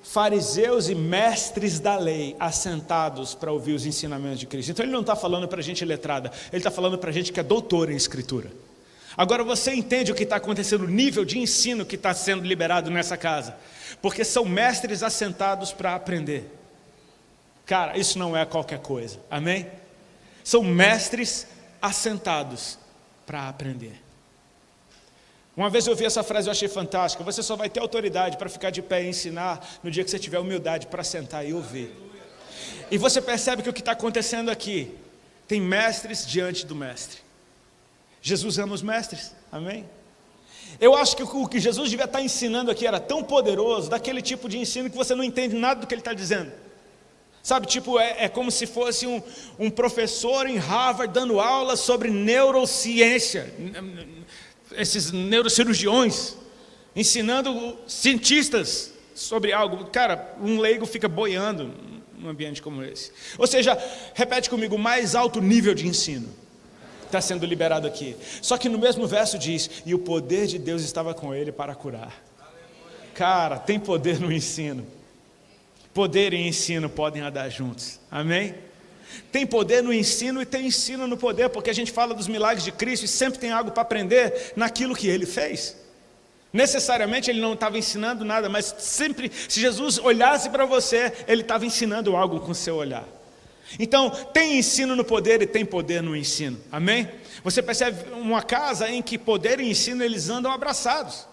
fariseus e mestres da lei assentados para ouvir os ensinamentos de Cristo. Então ele não está falando para gente letrada, ele está falando para gente que é doutor em Escritura. Agora você entende o que está acontecendo, o nível de ensino que está sendo liberado nessa casa, porque são mestres assentados para aprender. Cara, isso não é qualquer coisa, amém? São mestres assentados para aprender. Uma vez eu ouvi essa frase, eu achei fantástica, você só vai ter autoridade para ficar de pé e ensinar no dia que você tiver humildade para sentar e ouvir. E você percebe que o que está acontecendo aqui, tem mestres diante do mestre. Jesus ama os mestres, amém? Eu acho que o que Jesus devia estar ensinando aqui era tão poderoso, daquele tipo de ensino que você não entende nada do que ele está dizendo. Sabe, tipo, é como se fosse um professor em Harvard dando aula sobre neurociência, esses neurocirurgiões, ensinando cientistas sobre algo. Cara, um leigo fica boiando num ambiente como esse. Ou seja, repete comigo, o mais alto nível de ensino está sendo liberado aqui. Só que no mesmo verso diz, e o poder de Deus estava com ele para curar. Cara, tem poder no ensino. Poder e ensino podem andar juntos, amém? Tem poder no ensino e tem ensino no poder, porque a gente fala dos milagres de Cristo e sempre tem algo para aprender naquilo que Ele fez. Necessariamente Ele não estava ensinando nada, mas sempre, se Jesus olhasse para você, Ele estava ensinando algo com o seu olhar. Então, tem ensino no poder e tem poder no ensino, amém? Você percebe uma casa em que poder e ensino eles andam abraçados.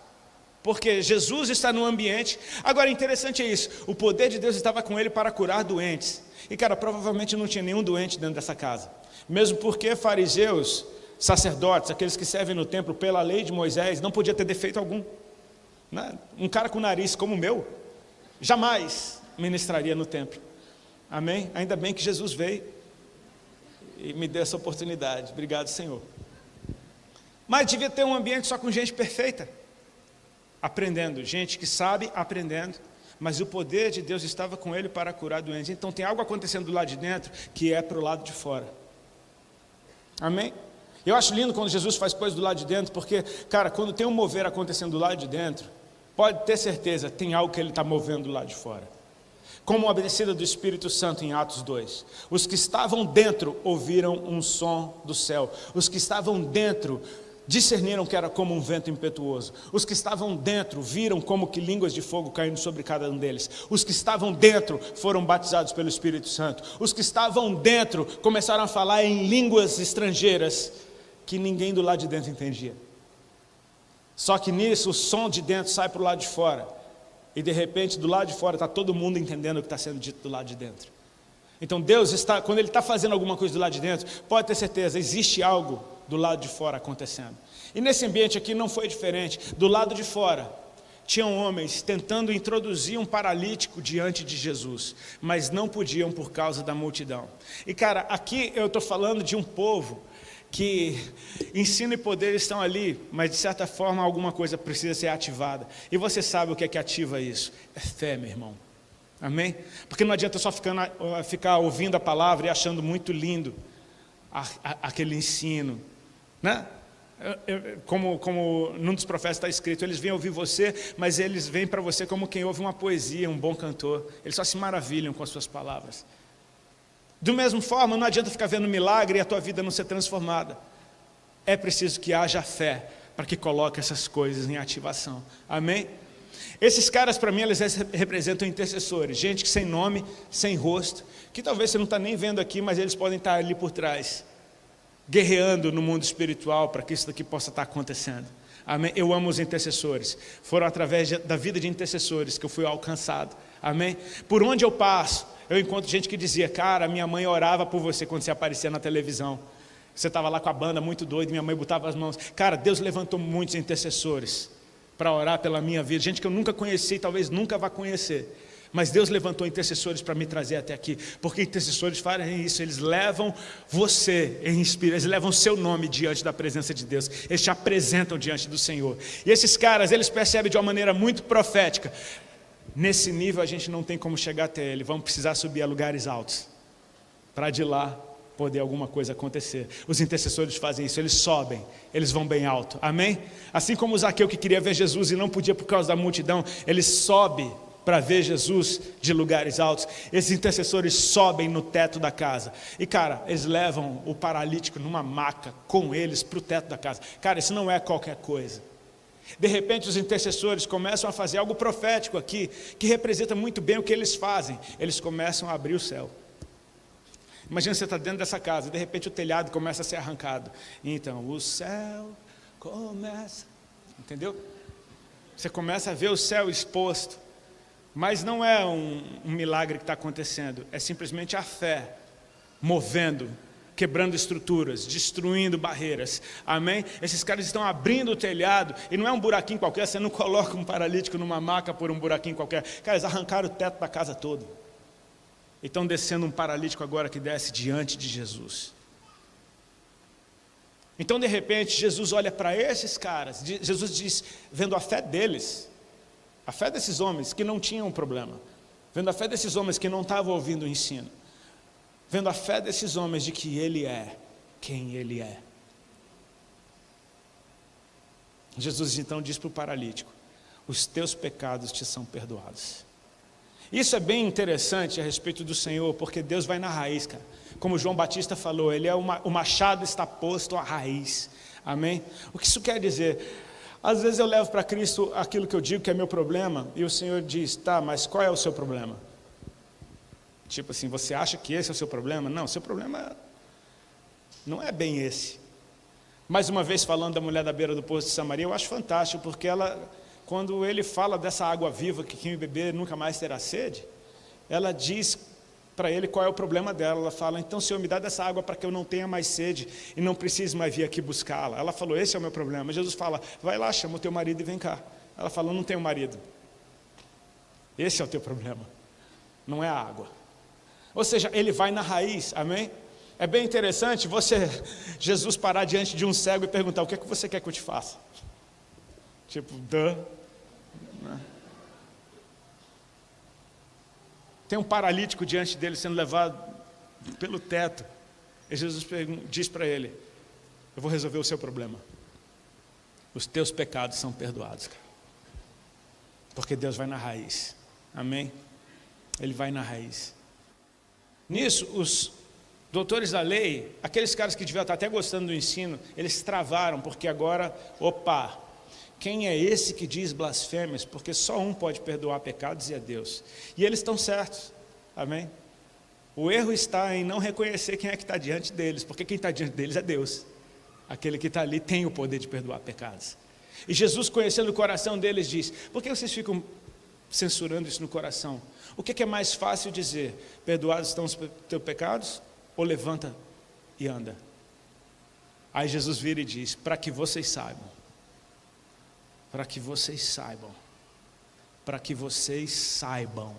Porque Jesus está no ambiente. Agora, interessante é isso, o poder de Deus estava com ele para curar doentes. E cara, provavelmente não tinha nenhum doente dentro dessa casa. Mesmo porque fariseus, sacerdotes, aqueles que servem no templo pela lei de Moisés, não podia ter defeito algum. Né? Um cara com nariz como o meu, jamais ministraria no templo. Amém? Ainda bem que Jesus veio e me deu essa oportunidade. Obrigado, Senhor. Mas devia ter um ambiente só com gente perfeita. aprendendo, gente que sabe aprendendo, mas o poder de Deus estava com ele para curar doentes. Então tem algo acontecendo do lado de dentro que é para o lado de fora. Amém? Eu acho lindo quando Jesus faz coisas do lado de dentro, porque, cara, quando tem um mover acontecendo do lado de dentro, pode ter certeza, tem algo que ele está movendo do lado de fora. Como a descida do Espírito Santo em Atos 2. Os que estavam dentro ouviram um som do céu. Os que estavam dentro discerniram que era como um vento impetuoso. Os que estavam dentro viram como que línguas de fogo caindo sobre cada um deles. Os que estavam dentro foram batizados pelo Espírito Santo. Os que estavam dentro começaram a falar em línguas estrangeiras que ninguém do lado de dentro entendia. Só que nisso o som de dentro sai para o lado de fora. E de repente do lado de fora está todo mundo entendendo o que está sendo dito do lado de dentro. Então Deus está, quando Ele está fazendo alguma coisa do lado de dentro, pode ter certeza, existe algo do lado de fora acontecendo. E nesse ambiente aqui não foi diferente. Do lado de fora tinham homens tentando introduzir um paralítico diante de Jesus, mas não podiam por causa da multidão. E cara, aqui eu estou falando de um povo que ensino e poder estão ali, mas de certa forma alguma coisa precisa ser ativada. E você sabe o que é que ativa isso? É fé, meu irmão. Amém? Porque não adianta só ficar ouvindo a palavra e achando muito lindo aquele ensino, né? Como num dos profetas está escrito, eles vêm ouvir você, mas eles vêm para você como quem ouve uma poesia, um bom cantor. Eles só se maravilham com as suas palavras. Do mesmo forma, não adianta ficar vendo milagre e a tua vida não ser transformada. É preciso que haja fé para que coloque essas coisas em ativação. Amém? Esses caras, para mim, eles representam intercessores. Gente que sem nome, sem rosto, que talvez você não está nem vendo aqui, mas eles podem estar ali por trás, guerreando no mundo espiritual para que isso daqui possa estar acontecendo. Amém? Eu amo os intercessores. Foram através da vida de intercessores que eu fui alcançado. Amém? Por onde eu passo, eu encontro gente que dizia, cara, minha mãe orava por você quando você aparecia na televisão. Você estava lá com a banda muito doido, minha mãe botava as mãos. Cara, Deus levantou muitos intercessores para orar pela minha vida. Gente que eu nunca conheci, talvez nunca vá conhecer. Mas Deus levantou intercessores para me trazer até aqui. Porque intercessores fazem isso, eles levam você em espírito, eles levam o seu nome diante da presença de Deus. Eles te apresentam diante do Senhor. E esses caras, eles percebem de uma maneira muito profética. Nesse nível a gente não tem como chegar até ele. Vamos precisar subir a lugares altos para de lá poder alguma coisa acontecer. Os intercessores fazem isso, eles sobem, eles vão bem alto. Amém? Assim como o Zaqueu que queria ver Jesus e não podia por causa da multidão, ele sobe para ver Jesus de lugares altos. Esses intercessores sobem no teto da casa. E cara, eles levam o paralítico numa maca com eles para o teto da casa. Cara, isso não é qualquer coisa. De repente os intercessores começam a fazer algo profético aqui, que representa muito bem o que eles fazem. Eles começam a abrir o céu. Imagina você está dentro dessa casa, e de repente o telhado começa a ser arrancado. Então o céu começa, entendeu? Você começa a ver o céu exposto. Mas não é um milagre que está acontecendo, é simplesmente a fé movendo, quebrando estruturas, destruindo barreiras. Amém? Esses caras estão abrindo o telhado, e não é um buraquinho qualquer, você não coloca um paralítico numa maca por um buraquinho qualquer. Cara, eles arrancaram o teto da casa toda. E estão descendo um paralítico agora que desce diante de Jesus. Então, de repente, Jesus olha para esses caras, Jesus diz, vendo a fé deles, a fé desses homens que não tinham problema, vendo a fé desses homens que não estavam ouvindo o ensino, vendo a fé desses homens de que Ele é quem Ele é. Jesus então diz para o paralítico, os teus pecados te são perdoados. Isso é bem interessante a respeito do Senhor, porque Deus vai na raiz, cara. Como João Batista falou, o machado está posto à raiz. Amém? O que isso quer dizer? Às vezes eu levo para Cristo aquilo que eu digo que é meu problema, e o Senhor diz, tá, mas qual é o seu problema? Tipo assim, você acha que esse é o seu problema? Não, o seu problema não é bem esse. Mais uma vez falando da mulher da beira do poço de Samaria, eu acho fantástico, porque ela, quando ele fala dessa água viva, que quem beber nunca mais terá sede, ela diz para ele qual é o problema dela. Ela fala, então Senhor, me dá dessa água para que eu não tenha mais sede e não precise mais vir aqui buscá-la. Ela falou, esse é o meu problema. Jesus fala, vai lá, chama o teu marido e vem cá. Ela falou, não tenho marido. Esse é o teu problema, não é a água. Ou seja, ele vai na raiz, amém? É bem interessante Jesus parar diante de um cego e perguntar, o que é que você quer que eu te faça? Tipo, né? Tem um paralítico diante dele sendo levado pelo teto. E Jesus diz para ele: eu vou resolver o seu problema. Os teus pecados são perdoados, cara. Porque Deus vai na raiz. Amém? Ele vai na raiz. Nisso, os doutores da lei, aqueles caras que deviam estar até gostando do ensino, eles travaram, porque agora, opa, quem é esse que diz blasfêmias? Porque só um pode perdoar pecados e é Deus. E eles estão certos. Amém? O erro está em não reconhecer quem é que está diante deles, porque quem está diante deles é Deus. Aquele que está ali tem o poder de perdoar pecados. E Jesus, conhecendo o coração deles, diz: por que vocês ficam censurando isso no coração? O que é mais fácil dizer? Perdoados estão os teus pecados? Ou levanta e anda? Aí Jesus vira e diz: para que vocês saibam, para que vocês saibam, para que vocês saibam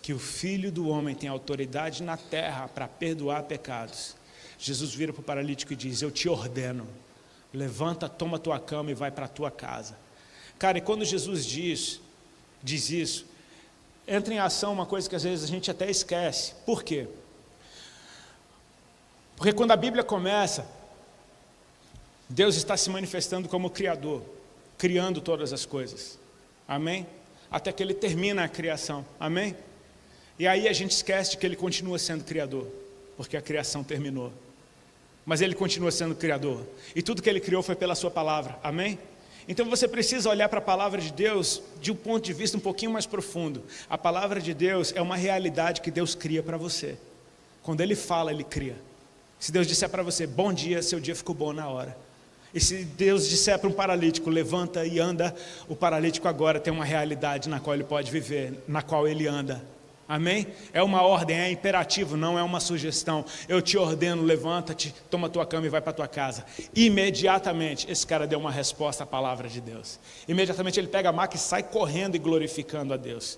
que o Filho do Homem tem autoridade na terra para perdoar pecados. Jesus vira para o paralítico e diz: eu te ordeno, levanta, toma a tua cama e vai para a tua casa. Cara, e quando Jesus diz isso, entra em ação uma coisa que às vezes a gente até esquece. Por quê? Porque quando a Bíblia começa, Deus está se manifestando como Criador, criando todas as coisas. Amém? Até que Ele termina a criação. Amém? E aí a gente esquece de que Ele continua sendo Criador, porque a criação terminou. Mas Ele continua sendo Criador. E tudo que Ele criou foi pela sua palavra. Amém? Então você precisa olhar para a palavra de Deus de um ponto de vista um pouquinho mais profundo. A palavra de Deus é uma realidade que Deus cria para você. Quando Ele fala, Ele cria. Se Deus disser para você: bom dia, seu dia ficou bom na hora. E se Deus disser para um paralítico: levanta e anda, o paralítico agora tem uma realidade na qual ele pode viver, na qual ele anda. Amém? É uma ordem, é imperativo, não é uma sugestão. Eu te ordeno, levanta-te, toma a tua cama e vai para a tua casa. Imediatamente, esse cara deu uma resposta à palavra de Deus. Imediatamente ele pega a maca e sai correndo e glorificando a Deus.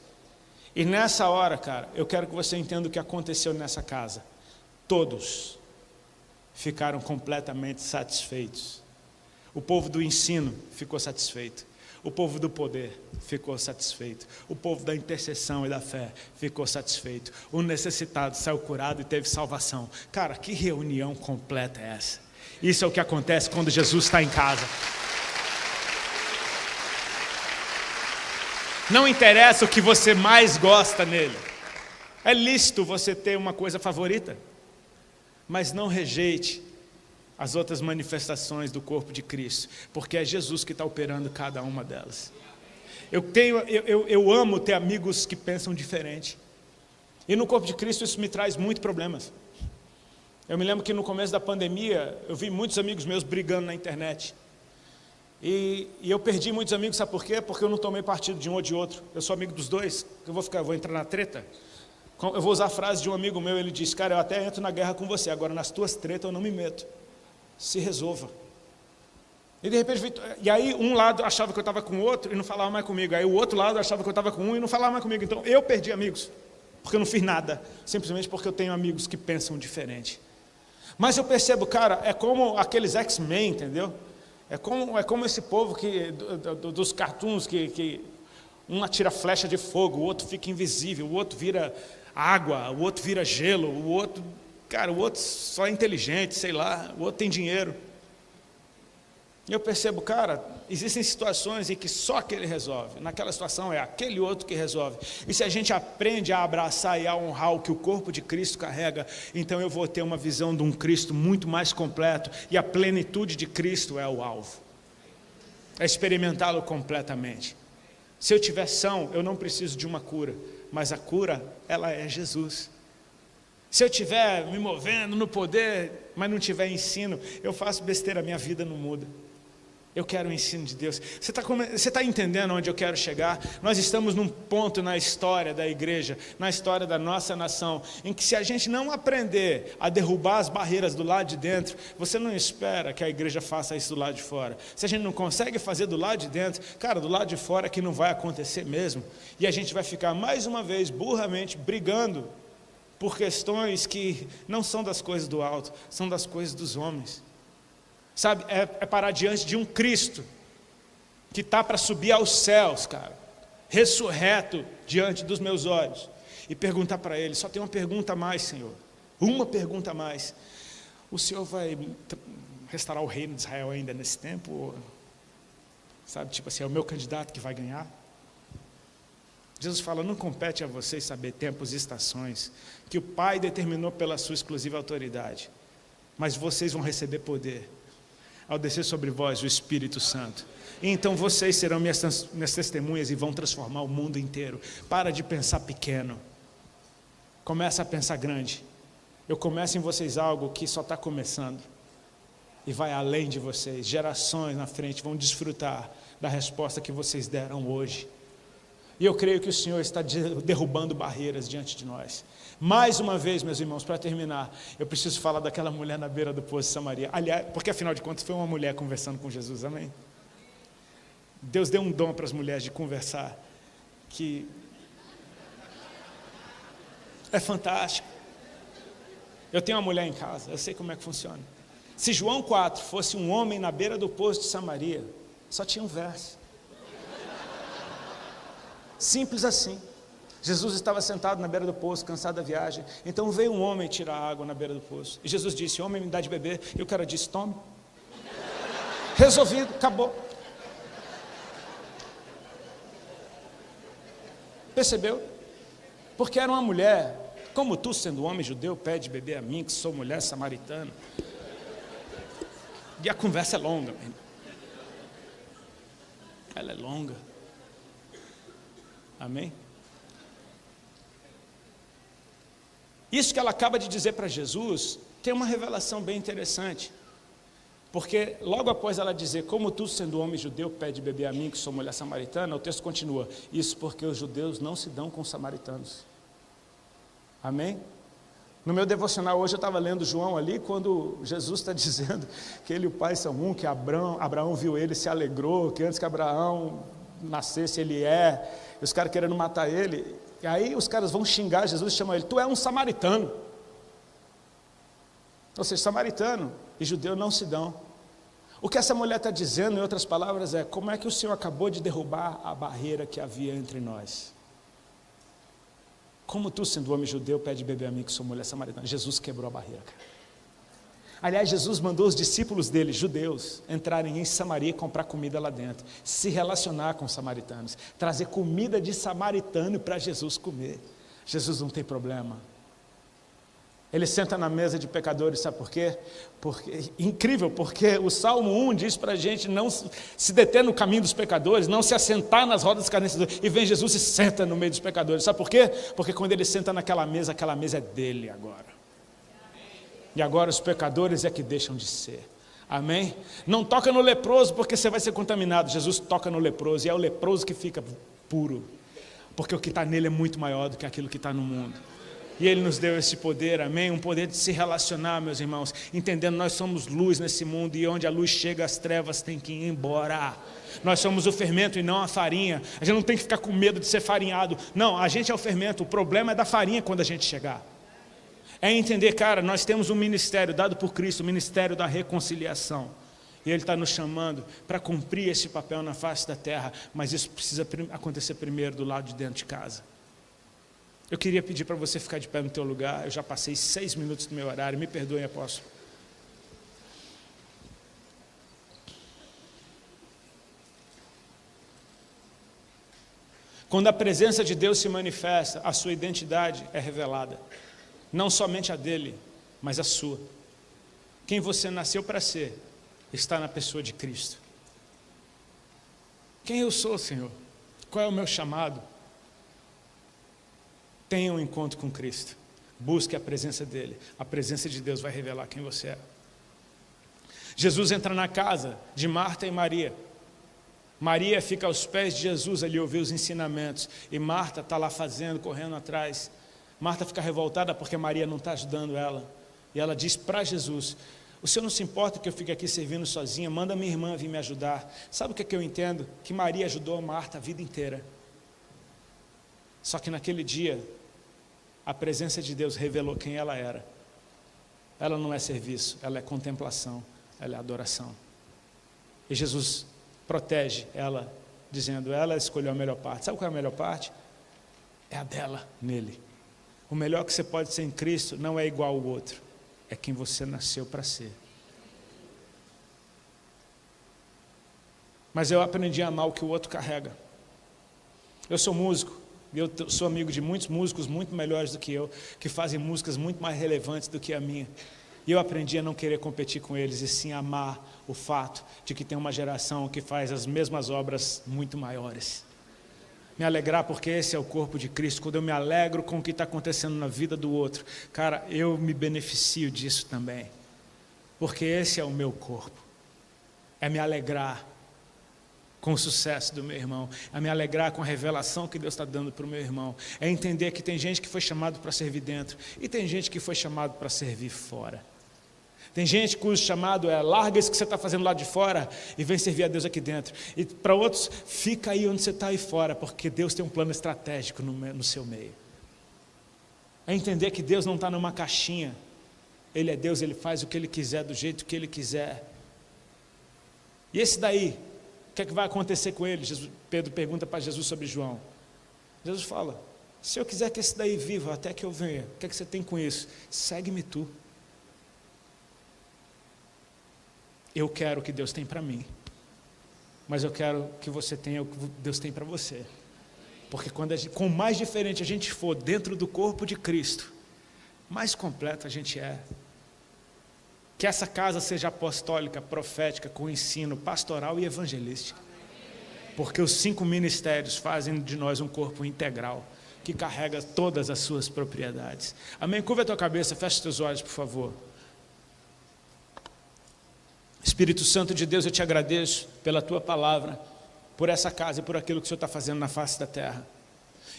E nessa hora, cara, eu quero que você entenda o que aconteceu nessa casa. Todos ficaram completamente satisfeitos. O povo do ensino ficou satisfeito. O povo do poder ficou satisfeito. O povo da intercessão e da fé ficou satisfeito. O necessitado saiu curado e teve salvação. Cara, que reunião completa é essa? Isso é o que acontece quando Jesus está em casa. Não interessa o que você mais gosta nele. É lícito você ter uma coisa favorita, mas não rejeite as outras manifestações do corpo de Cristo, porque é Jesus que está operando cada uma delas. Eu amo ter amigos que pensam diferente, e no corpo de Cristo isso me traz muitos problemas. Eu me lembro que no começo da pandemia, eu vi muitos amigos meus brigando na internet, e eu perdi muitos amigos, sabe por quê? Porque eu não tomei partido de um ou de outro. Eu sou amigo dos dois, eu vou entrar na treta. Eu vou usar a frase de um amigo meu, ele disse: cara, eu até entro na guerra com você, agora nas tuas tretas eu não me meto. Se resolva. E de repente, e aí um lado achava que eu estava com o outro e não falava mais comigo. Aí o outro lado achava que eu estava com um e não falava mais comigo. Então eu perdi amigos, porque eu não fiz nada, simplesmente porque eu tenho amigos que pensam diferente. Mas eu percebo, cara, é como aqueles X-Men, entendeu? É como esse povo dos cartoons que um atira flecha de fogo, o outro fica invisível, o outro vira água, o outro vira gelo, o outro só é inteligente, sei lá, o outro tem dinheiro. E eu percebo, cara, existem situações em que só aquele resolve. Naquela situação é aquele outro que resolve. E se a gente aprende a abraçar e a honrar o que o corpo de Cristo carrega, então eu vou ter uma visão de um Cristo muito mais completo, e a plenitude de Cristo é o alvo. É experimentá-lo completamente. Se eu tiver são, eu não preciso de uma cura, mas a cura, ela é Jesus. Se eu estiver me movendo no poder, mas não tiver ensino, eu faço besteira, minha vida não muda. Eu quero o ensino de Deus. Você está entendendo onde eu quero chegar? Nós estamos num ponto na história da igreja, na história da nossa nação, em que se a gente não aprender a derrubar as barreiras do lado de dentro, você não espera que a igreja faça isso do lado de fora. Se a gente não consegue fazer do lado de dentro, cara, do lado de fora é que não vai acontecer mesmo. E a gente vai ficar mais uma vez burramente brigando por questões que não são das coisas do alto, são das coisas dos homens. Sabe, é parar diante de um Cristo que está para subir aos céus, cara, ressurreto diante dos meus olhos, e perguntar para ele, só tem uma pergunta a mais, Senhor, uma pergunta a mais, o Senhor vai restaurar o reino de Israel ainda nesse tempo? Ou, sabe, tipo assim, é o meu candidato que vai ganhar? Jesus fala, não compete a vocês saber tempos e estações, que o Pai determinou pela sua exclusiva autoridade, mas vocês vão receber poder, ao descer sobre vós o Espírito Santo, e então vocês serão minhas testemunhas e vão transformar o mundo inteiro. Para de pensar pequeno, começa a pensar grande. Eu começo em vocês algo que só está começando, e vai além de vocês. Gerações na frente vão desfrutar da resposta que vocês deram hoje. E eu creio que o Senhor está derrubando barreiras diante de nós. Mais uma vez, meus irmãos, para terminar, eu preciso falar daquela mulher na beira do poço de Samaria. Aliás, porque afinal de contas foi uma mulher conversando com Jesus, amém? Deus deu um dom para as mulheres de conversar, que é fantástico. Eu tenho uma mulher em casa, eu sei como é que funciona. Se João 4 fosse um homem na beira do poço de Samaria, só tinha um verso. Simples assim. Jesus estava sentado na beira do poço, cansado da viagem. Então veio um homem tirar água na beira do poço. E Jesus disse, homem, me dá de beber. E o cara disse, tome. Resolvido, acabou. Percebeu? Porque era uma mulher. Como tu, sendo homem judeu, pede beber a mim, que sou mulher samaritana. E a conversa é longa. Ela é longa. Amém? Isso que ela acaba de dizer para Jesus tem uma revelação bem interessante, porque logo após ela dizer, como tu, sendo homem judeu, pede beber a mim, que sou mulher samaritana, o texto continua, isso porque os judeus não se dão com os samaritanos. Amém? No meu devocional hoje eu estava lendo João ali, quando Jesus está dizendo que ele e o Pai são um, que Abraão viu ele e se alegrou, que antes que Abraão nascesse ele e os caras querendo matar ele, e aí os caras vão xingar Jesus e chamam ele, tu é um samaritano. Ou seja, samaritano e judeu não se dão. O que essa mulher está dizendo, em outras palavras, é, como é que o Senhor acabou de derrubar a barreira que havia entre nós? Como tu, sendo homem judeu, pede beber a mim, que sou mulher samaritana? Jesus quebrou a barreira, cara. Aliás, Jesus mandou os discípulos dele, judeus, entrarem em Samaria e comprar comida lá dentro, se relacionar com os samaritanos, trazer comida de samaritano para Jesus comer. Jesus não tem problema. Ele senta na mesa de pecadores, sabe por quê? Incrível, porque o Salmo 1 diz para a gente não se deter no caminho dos pecadores, não se assentar nas rodas dos carnecedores, e vem Jesus e senta no meio dos pecadores. Sabe por quê? Porque quando ele senta naquela mesa, aquela mesa é dele agora. E agora os pecadores é que deixam de ser. Amém? Não toca no leproso porque você vai ser contaminado. Jesus toca no leproso e é o leproso que fica puro. Porque o que está nele é muito maior do que aquilo que está no mundo. E Ele nos deu esse poder, amém? Um poder de se relacionar, meus irmãos. Entendendo, nós somos luz nesse mundo e onde a luz chega, as trevas têm que ir embora. Nós somos o fermento e não a farinha. A gente não tem que ficar com medo de ser farinhado. Não, a gente é o fermento. O problema é da farinha quando a gente chegar. É entender, cara, nós temos um ministério dado por Cristo, o ministério da reconciliação. E Ele está nos chamando para cumprir esse papel na face da terra, mas isso precisa acontecer primeiro do lado de dentro de casa. Eu queria pedir para você ficar de pé no teu lugar, eu já passei 6 minutos do meu horário, me perdoem, apóstolo. Quando a presença de Deus se manifesta, a sua identidade é revelada. Não somente a dele, mas a sua. Quem você nasceu para ser, está na pessoa de Cristo. Quem eu sou, Senhor? Qual é o meu chamado? Tenha um encontro com Cristo. Busque a presença dele. A presença de Deus vai revelar quem você é. Jesus entra na casa de Marta e Maria. Maria fica aos pés de Jesus ali, ouvir os ensinamentos. E Marta está lá fazendo, correndo atrás. Marta fica revoltada porque Maria não está ajudando ela. E ela diz para Jesus, o Senhor não se importa que eu fique aqui servindo sozinha, manda minha irmã vir me ajudar. Sabe o que é que eu entendo? Que Maria ajudou Marta a vida inteira. Só que naquele dia, a presença de Deus revelou quem ela era. Ela não é serviço, ela é contemplação, ela é adoração. E Jesus protege ela, dizendo, ela escolheu a melhor parte. Sabe qual é a melhor parte? É a dela, nele. O melhor que você pode ser em Cristo não é igual ao outro, é quem você nasceu para ser. Mas eu aprendi a amar o que o outro carrega. Eu sou músico, e eu sou amigo de muitos músicos muito melhores do que eu, que fazem músicas muito mais relevantes do que a minha. E eu aprendi a não querer competir com eles, e sim amar o fato de que tem uma geração que faz as mesmas obras muito maiores. Me alegrar porque esse é o corpo de Cristo. Quando eu me alegro com o que está acontecendo na vida do outro, cara, eu me beneficio disso também. Porque esse é o meu corpo. É me alegrar com o sucesso do meu irmão, é me alegrar com a revelação que Deus está dando para o meu irmão, é entender que tem gente que foi chamado para servir dentro, e tem gente que foi chamado para servir fora. Tem gente cujo chamado é, larga isso que você está fazendo lá de fora, e vem servir a Deus aqui dentro. E para outros, fica aí onde você está aí fora, porque Deus tem um plano estratégico no seu meio. É entender que Deus não está numa caixinha, Ele é Deus, Ele faz o que Ele quiser, do jeito que Ele quiser. E esse daí, o que é que vai acontecer com ele? Pedro pergunta para Jesus sobre João. Jesus fala, se eu quiser que esse daí viva até que eu venha, o que é que você tem com isso? Segue-me tu. Eu quero o que Deus tem para mim, mas eu quero que você tenha o que Deus tem para você. Porque com mais diferente a gente for dentro do corpo de Cristo, mais completo a gente é. Que essa casa seja apostólica, profética, com ensino pastoral e evangelístico. Porque os 5 ministérios fazem de nós um corpo integral, que carrega todas as suas propriedades. Amém? Curva a tua cabeça, fecha os teus olhos, por favor. Espírito Santo de Deus, eu te agradeço pela tua palavra, por essa casa e por aquilo que o Senhor está fazendo na face da terra.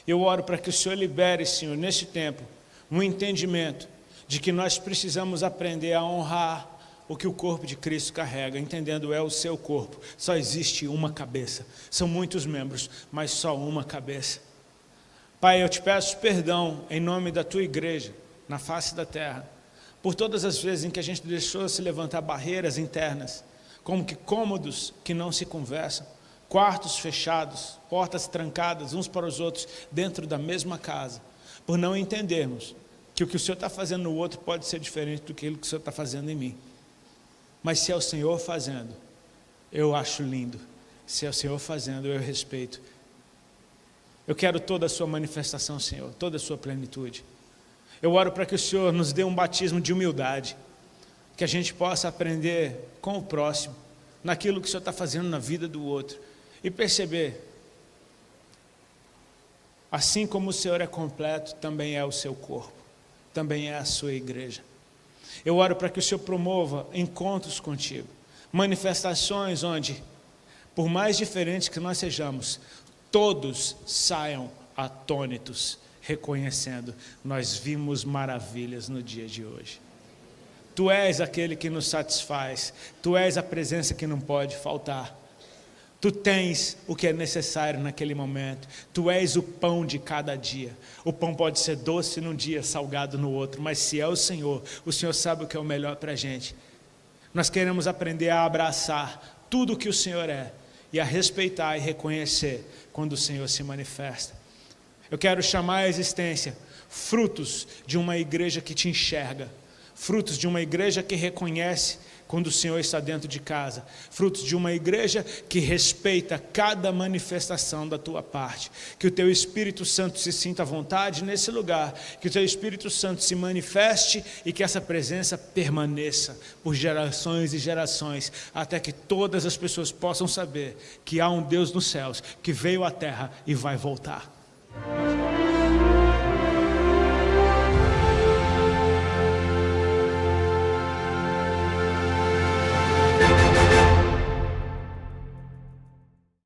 Eu oro para que o Senhor libere, Senhor, neste tempo, um entendimento de que nós precisamos aprender a honrar o que o corpo de Cristo carrega, entendendo é o seu corpo. Só existe uma cabeça, são muitos membros, mas só uma cabeça. Pai, eu te peço perdão em nome da tua igreja, na face da terra, por todas as vezes em que a gente deixou se levantar barreiras internas, como que cômodos que não se conversam, quartos fechados, portas trancadas uns para os outros, dentro da mesma casa, por não entendermos que o que o Senhor está fazendo no outro pode ser diferente do que o Senhor está fazendo em mim. Mas se é o Senhor fazendo, eu acho lindo. Se é o Senhor fazendo, eu respeito. Eu quero toda a sua manifestação, Senhor, toda a sua plenitude. Eu oro para que o Senhor nos dê um batismo de humildade, que a gente possa aprender com o próximo, naquilo que o Senhor está fazendo na vida do outro, e perceber, assim como o Senhor é completo, também é o seu corpo, também é a sua igreja. Eu oro para que o Senhor promova encontros contigo, manifestações onde, por mais diferentes que nós sejamos, todos saiam atônitos, reconhecendo, nós vimos maravilhas no dia de hoje. Tu és aquele que nos satisfaz, Tu és a presença que não pode faltar. Tu tens o que é necessário naquele momento. Tu és o pão de cada dia. O pão pode ser doce num dia, salgado no outro, mas se é o Senhor sabe o que é o melhor para a gente. Nós queremos aprender a abraçar tudo o que o Senhor é e a respeitar e reconhecer quando o Senhor se manifesta. Eu quero chamar à existência frutos de uma igreja que te enxerga, frutos de uma igreja que reconhece quando o Senhor está dentro de casa, frutos de uma igreja que respeita cada manifestação da tua parte, que o teu Espírito Santo se sinta à vontade nesse lugar, que o teu Espírito Santo se manifeste e que essa presença permaneça por gerações e gerações, até que todas as pessoas possam saber que há um Deus nos céus, que veio à terra e vai voltar.